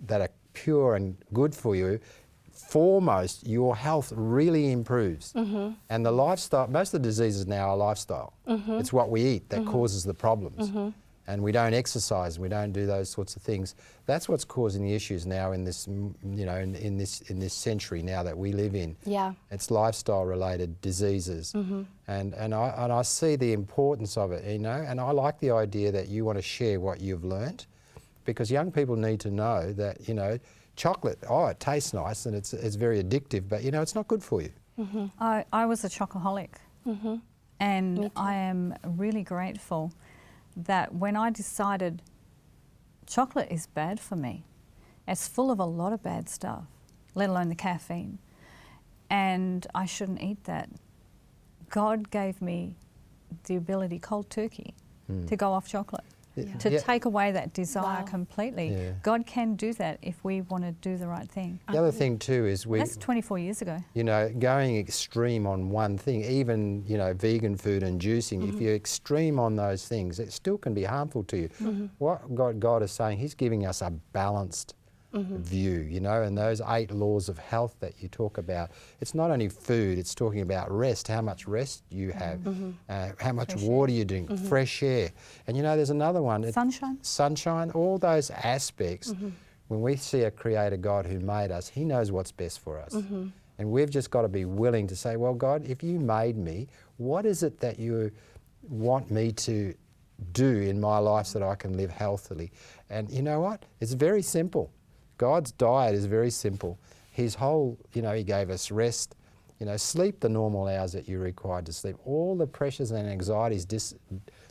that are pure and good for you, foremost, your health really improves. And the lifestyle, most of the diseases now are lifestyle. It's what we eat that causes the problems. And we don't exercise, we don't do those sorts of things. That's what's causing the issues now in this, you know, in this century now that we live in. Yeah. It's lifestyle-related diseases, and I see the importance of it, you know. And I like the idea that you want to share what you've learnt, because young people need to know that, you know, chocolate, oh, it tastes nice and it's very addictive, but you know, it's not good for you. I was a chocoholic, and I am really grateful that when I decided chocolate is bad for me, it's full of a lot of bad stuff, let alone the caffeine, and I shouldn't eat that. God gave me the ability, cold turkey, to go off chocolate, to take away that desire completely. Yeah. God can do that if we want to do the right thing. The other thing too is That's 24 years ago. you know, going extreme on one thing, even, you know, vegan food and juicing, if you're extreme on those things, it still can be harmful to you. What God is saying, He's giving us a balanced view, you know, and those 8 laws of health that you talk about, it's not only food, it's talking about rest, how much rest you have, how much water you drink, fresh air. And you know, there's another one. Sunshine? Sunshine, all those aspects. When we see a creator God who made us, He knows what's best for us. And we've just got to be willing to say, well, God, if you made me, what is it that you want me to do in my life so that I can live healthily? And you know what? It's very simple. God's diet is very simple. His whole, you know, He gave us rest, you know, sleep the normal hours that you're required to sleep. All the pressures and anxieties,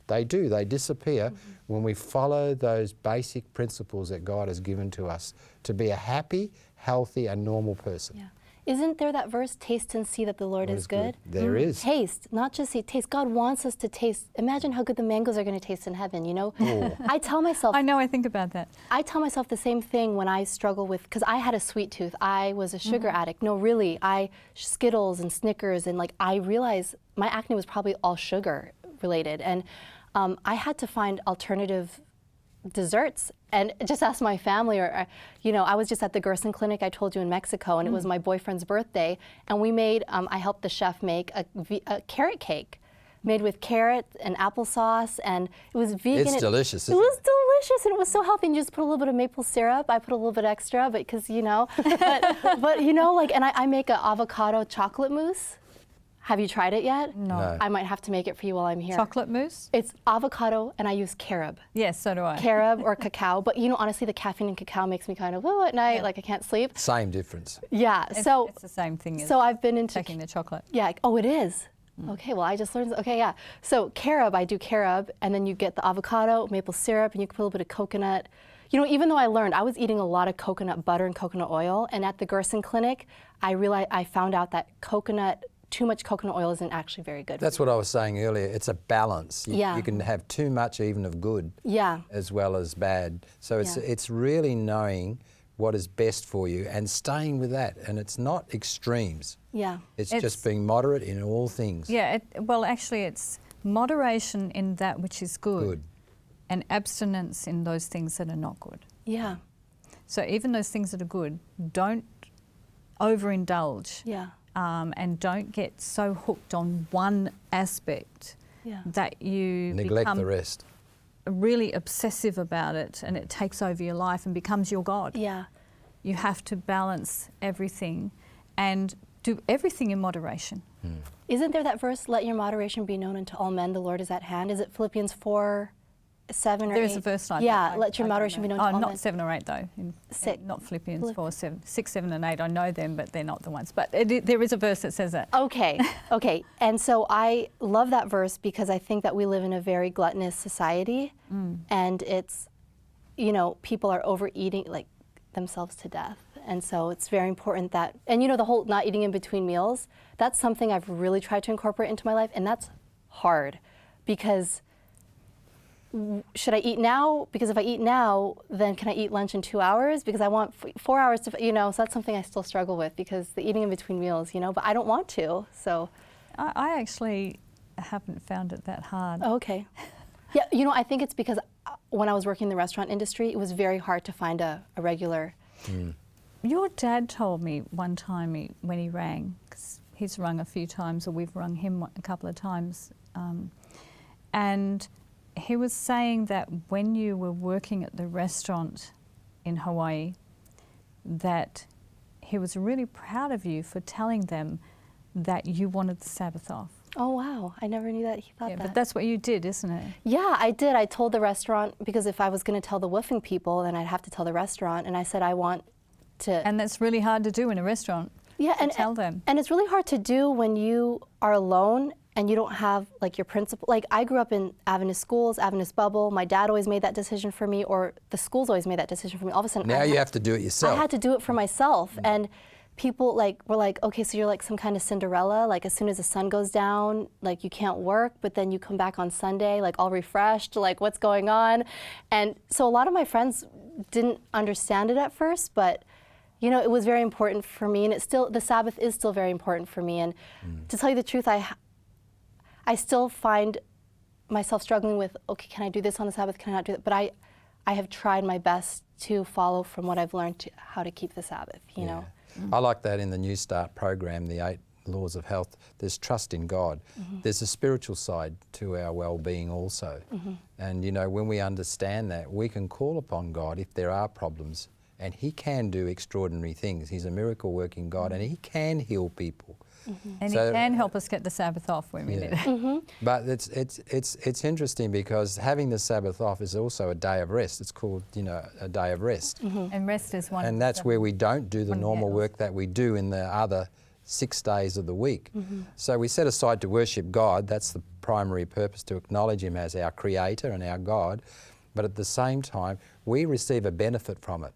they disappear when we follow those basic principles that God has given to us to be a happy, healthy and normal person. Yeah. Isn't there that verse, taste and see that the Lord is good? There is. Taste, not just say taste. God wants us to taste. Imagine how good the mangoes are going to taste in heaven, you know? I tell myself... I know, I think about that. I tell myself the same thing when I struggle with, because I had a sweet tooth. I was a sugar addict. No, really, Skittles and Snickers, and like, I realized my acne was probably all sugar related. And I had to find alternative desserts. And just ask my family, or you know, I was just at the Gerson Clinic I told you in Mexico, and it was my boyfriend's birthday, and we made, I helped the chef make a carrot cake made with carrot and applesauce, and it was vegan. It's delicious, It isn't was delicious, and it was so healthy, and you just put a little bit of maple syrup. I put a little bit extra, but because, you know, but you know, like, and I make an avocado chocolate mousse. Have you tried it yet? No. I might have to make it for you while I'm here. Chocolate mousse? It's avocado, and I use carob. Yes, so do I. Carob or cacao, but you know, honestly, the caffeine in cacao makes me kind of at night, like I can't sleep. Same difference. Yeah, It's, so it's the same thing as so I've been into taking the chocolate. yeah. Oh, it is. Okay, well, I just learned. Okay, yeah. So carob, I do carob, and then you get the avocado, maple syrup, and you can put a little bit of coconut. You know, even though I learned, I was eating a lot of coconut butter and coconut oil, and at the Gerson Clinic, I found out that too much coconut oil isn't actually very good. That's what I was saying earlier. It's a balance. Yeah. You can have too much even of good Yeah. as well as bad. So Yeah. it's really knowing what is best for you and staying with that. And it's not extremes. Yeah. It's It's- just being moderate in all things. Yeah, well, actually, it's moderation in that which is Good. and abstinence in those things that are not good. Yeah. So even those things that are good, don't overindulge. Yeah. And don't get so hooked on one aspect Yeah. that you Neglect become the rest. really obsessive about it, and it takes over your life and becomes your God. Yeah. You have to balance everything and do everything in moderation. Isn't there that verse, let your moderation be known unto all men, the Lord is at hand? Is it Philippians 4:7 or 8? There is a verse like yeah, that. let your moderation be known to all not men. 7 or 8 though. Not Philippians Philipp- 4, 7, 6, 7 and 8. I know them, but they're not the ones. But there is a verse that says that. Okay, okay. And so I love that verse because I think that we live in a very gluttonous society, and it's, you know, people are overeating like themselves to death. And so it's very important that, and you know, the whole not eating in between meals, that's something I've really tried to incorporate into my life, and that's hard because should I eat now? Because if I eat now, then can I eat lunch in 2 hours? Because I want 4 hours to, you know, so that's something I still struggle with because the eating in between meals, you know, but I don't want to, so. I actually haven't found it that hard. Oh, okay. Yeah, you know, I think it's because when I was working in the restaurant industry, it was very hard to find a regular. Your dad told me one time when he rang, because he's rung a few times, or we've rung him a couple of times, and he was saying that when you were working at the restaurant in Hawaii, that he was really proud of you for telling them that you wanted the Sabbath off. Oh, wow. I never knew that he thought Yeah, that. but that's what you did, isn't it? Yeah, I did. I told the restaurant, because if I was going to tell the woofing people, then I'd have to tell the restaurant. And I said, I want to. And that's really hard to do in a restaurant. Yeah, to tell them. And it's really hard to do when you are alone and you don't have like your principal. Like I grew up in Adventist schools, Adventist bubble. My dad always made that decision for me, or the schools always made that decision for me. All of a sudden, Now you have to do it yourself. I had to do it for myself, and people were like, okay, so you're like some kind of Cinderella. Like as soon as the sun goes down, like you can't work, but then you come back on Sunday, like all refreshed. Like what's going on? And so a lot of my friends didn't understand it at first, but you know, it was very important for me, and the Sabbath is still very important for me. And to tell you the truth, I still find myself struggling with, okay, can I do this on the Sabbath? Can I not do that? But I have tried my best to follow from what I've learned how to keep the Sabbath, you know. I like that in the New Start program, the 8 laws of health. There's trust in God. There's a spiritual side to our well-being also. And you know, when we understand that, we can call upon God if there are problems, and He can do extraordinary things. He's a miracle working God, and He can heal people. And So- He can help us get the Sabbath off when we need it. But it's interesting because having the Sabbath off is also a day of rest. It's called, you know, a day of rest. And rest is one. And that's where we don't do the one of the normal outlaws. work that we do in the other 6 days of the week. So we set aside to worship God. That's the primary purpose, to acknowledge Him as our Creator and our God. But at the same time, we receive a benefit from it.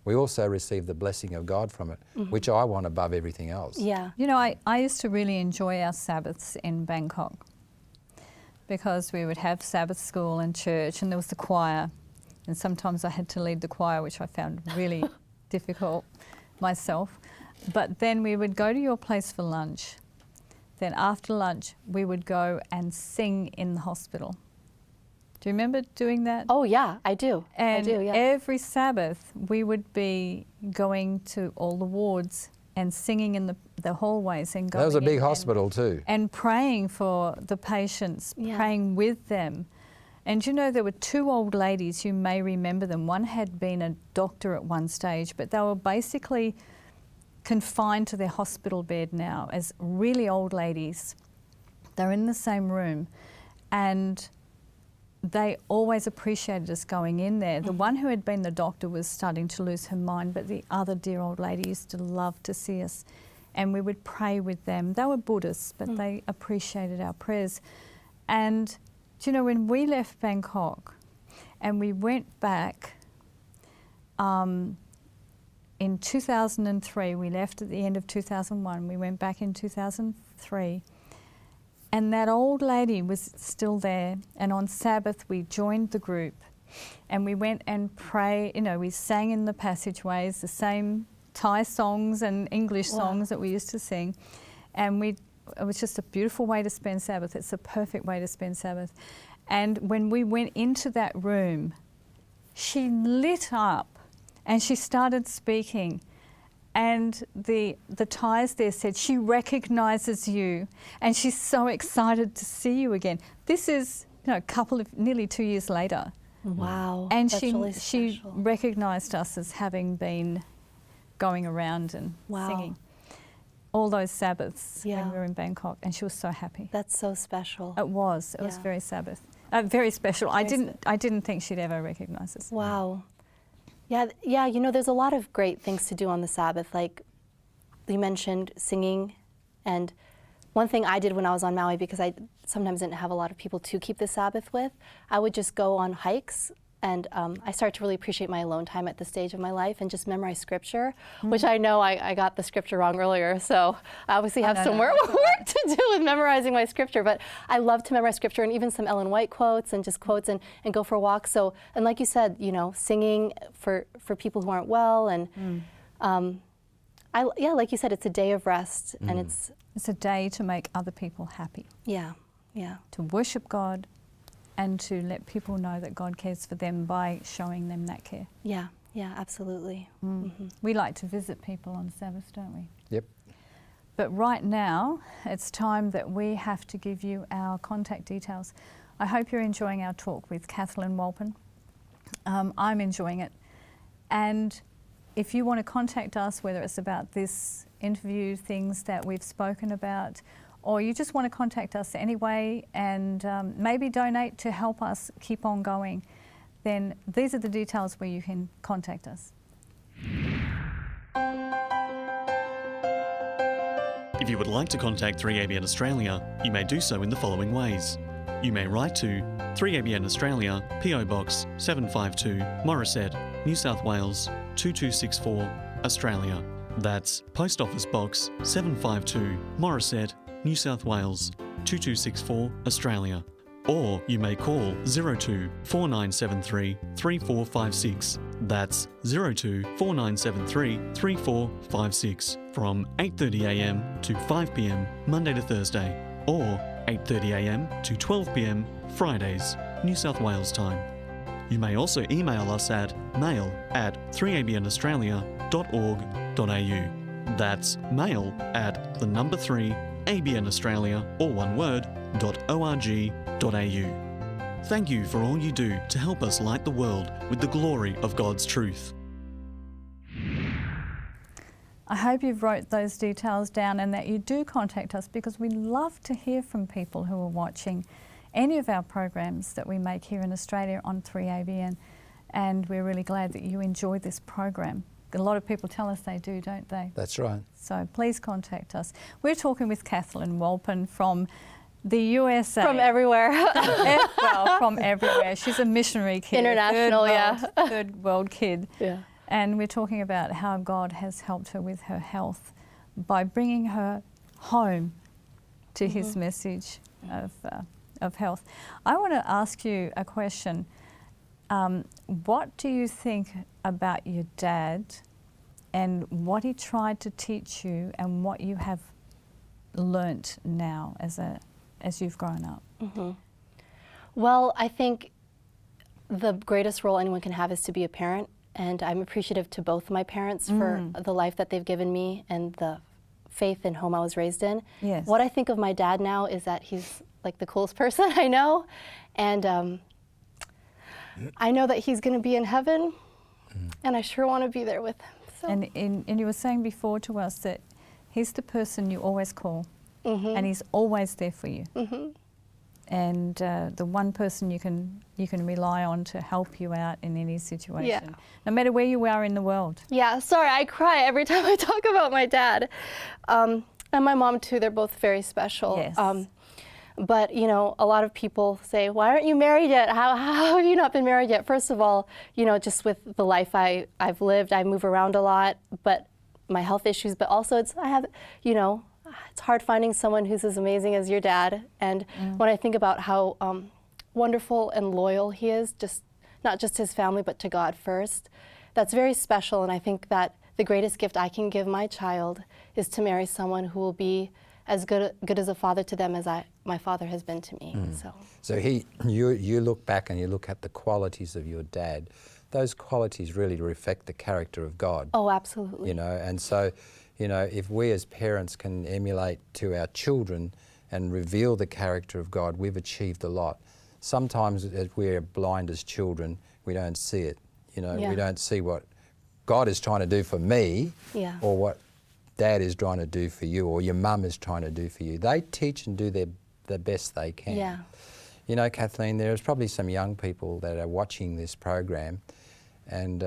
We also receive the blessing of God from it, which I want above everything else. Yeah. You know, I used to really enjoy our Sabbaths in Bangkok because we would have Sabbath school and church, and there was the choir. And sometimes I had to lead the choir, which I found really difficult myself. But then we would go to your place for lunch. Then after lunch, we would go and sing in the hospital. Do you remember doing that? Oh yeah, I do. And I do, yeah. every Sabbath we would be going to all the wards and singing in the hallways and going That was a big in hospital too. and praying for the patients, Yeah. praying with them. And you know, there were two old ladies, you may remember them. One had been a doctor at one stage, but they were basically confined to their hospital bed now as really old ladies. They're in the same room, and they always appreciated us going in there. The one who had been the doctor was starting to lose her mind, but the other dear old lady used to love to see us, and we would pray with them. They were Buddhists, but they appreciated our prayers. And do you know, when we left Bangkok and we went back in 2003, we left at the end of 2001, we went back in 2003, and that old lady was still there, and on Sabbath we joined the group and we went and prayed, you know, we sang in the passageways, the same Thai songs and English songs that we used to sing, and it was just a beautiful way to spend Sabbath. It's a perfect way to spend Sabbath. And when we went into that room, she lit up and she started speaking. And the Thais there said, she recognises you and she's so excited to see you again. This is, you know, nearly 2 years later. Wow. And that's really she special. recognised us as having been going around and singing all those Sabbaths when we were in Bangkok, and she was so happy. That's so special. It was very Sabbath, very special. I didn't think she'd ever recognise us. Wow. Yeah, yeah. You know, there's a lot of great things to do on the Sabbath. Like you mentioned, singing, and one thing I did when I was on Maui, because I sometimes didn't have a lot of people to keep the Sabbath with, I would just go on hikes. And I started to really appreciate my alone time at this stage of my life and just memorize scripture, which I know I got the scripture wrong earlier, so I obviously have some work to do with memorizing my scripture. But I love to memorize scripture and even some Ellen White quotes and just quotes and go for walks. So, and like you said, you know, singing for people who aren't well. And like you said, it's a day of rest, and it's a day to make other people happy. Yeah. To worship God, and to let people know that God cares for them by showing them that care. Yeah, absolutely. We like to visit people on Sabbath, don't we? Yep. But right now, it's time that we have to give you our contact details. I hope you're enjoying our talk with Kathlyn Wolpin. I'm enjoying it. And if you want to contact us, whether it's about this interview, things that we've spoken about, or you just want to contact us anyway and maybe donate to help us keep on going, then these are the details where you can contact us. If you would like to contact 3ABN Australia, you may do so in the following ways. You may write to 3ABN Australia, PO Box 752, Morisset, New South Wales 2264, Australia. That's Post Office Box 752, Morisset, New South Wales 2264, Australia. Or you may call 02 4973 3456. That's 02 4973 3456 from 8:30am to 5pm Monday to Thursday, or 8:30am to 12pm Fridays, New South Wales time. You may also email us at mail@3abnaustralia.org.au. That's mail@3 ABN Australia, all one word, .org.au. Thank you for all you do to help us light the world with the glory of God's truth. I hope you've wrote those details down and that you do contact us, because we love to hear from people who are watching any of our programs that we make here in Australia on 3ABN, and we're really glad that you enjoy this program. A lot of people tell us they do, don't they? That's right. So please contact us. We're talking with Kathlyn Wolpin from the USA. From everywhere. Well, from everywhere. She's a missionary kid. International, third world kid. Yeah. And we're talking about how God has helped her with her health by bringing her home to His message of health. I want to ask you a question. What do you think about your dad and what he tried to teach you and what you have learnt now as you've grown up? Well, I think the greatest role anyone can have is to be a parent, and I'm appreciative to both my parents for the life that they've given me and the faith and home I was raised in. Yes. What I think of my dad now is that he's like the coolest person I know, and I know that he's going to be in heaven, and I sure want to be there with him. So. And you were saying before to us that he's the person you always call, and he's always there for you. And the one person you can rely on to help you out in any situation, no matter where you are in the world. Yeah, sorry, I cry every time I talk about my dad. And my mom too, they're both very special. Yes. But, you know, a lot of people say, why aren't you married yet? How have you not been married yet? First of all, you know, just with the life I've lived, I move around a lot, but my health issues, but also it's hard finding someone who's as amazing as your dad. And when I think about how wonderful and loyal he is, just not just his family, but to God first, that's very special. And I think that the greatest gift I can give my child is to marry someone who will be as good as a father to them as my father has been to me. So you look back and you look at the qualities of your dad. Those qualities really reflect the character of God. Oh, absolutely. You know, and so, you know, if we as parents can emulate to our children and reveal the character of God, we've achieved a lot. Sometimes as we're blind as children, we don't see it. You know, we don't see what God is trying to do for me, or what Dad is trying to do for you, or your mum is trying to do for you. They teach and do the best they can. Yeah. You know, Kathleen, there's probably some young people that are watching this program, and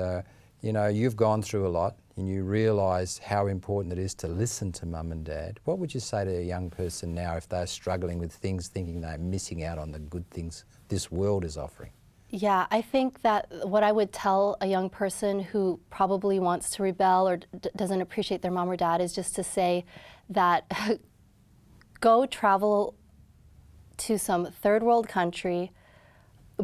you know, you've gone through a lot, and you realise how important it is to listen to mum and dad. What would you say to a young person now if they're struggling with things, thinking they're missing out on the good things this world is offering? Yeah, I think that what I would tell a young person who probably wants to rebel or doesn't appreciate their mom or dad is just to say that go travel to some third world country,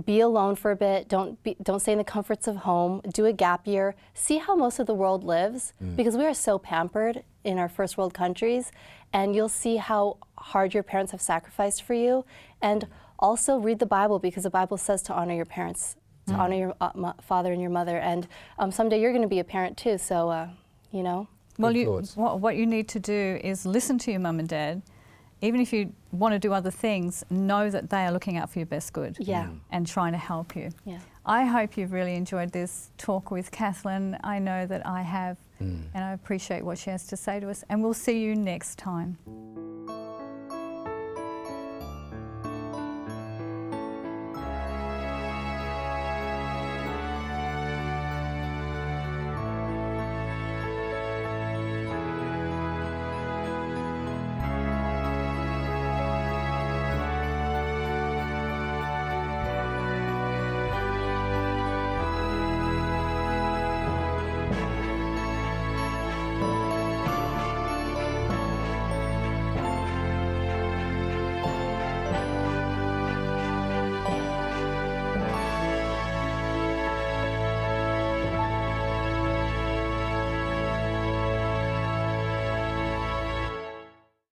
be alone for a bit, don't stay in the comforts of home, do a gap year, see how most of the world lives, because we are so pampered in our first world countries, and you'll see how hard your parents have sacrificed for you. And also read the Bible, because the Bible says to honor your parents, to honor your father and your mother, and someday you're going to be a parent too, so, you know. Well, what you need to do is listen to your mum and dad. Even if you want to do other things, know that they are looking out for your best good and trying to help you. Yeah. I hope you've really enjoyed this talk with Kathlyn. I know that I have, and I appreciate what she has to say to us, and we'll see you next time.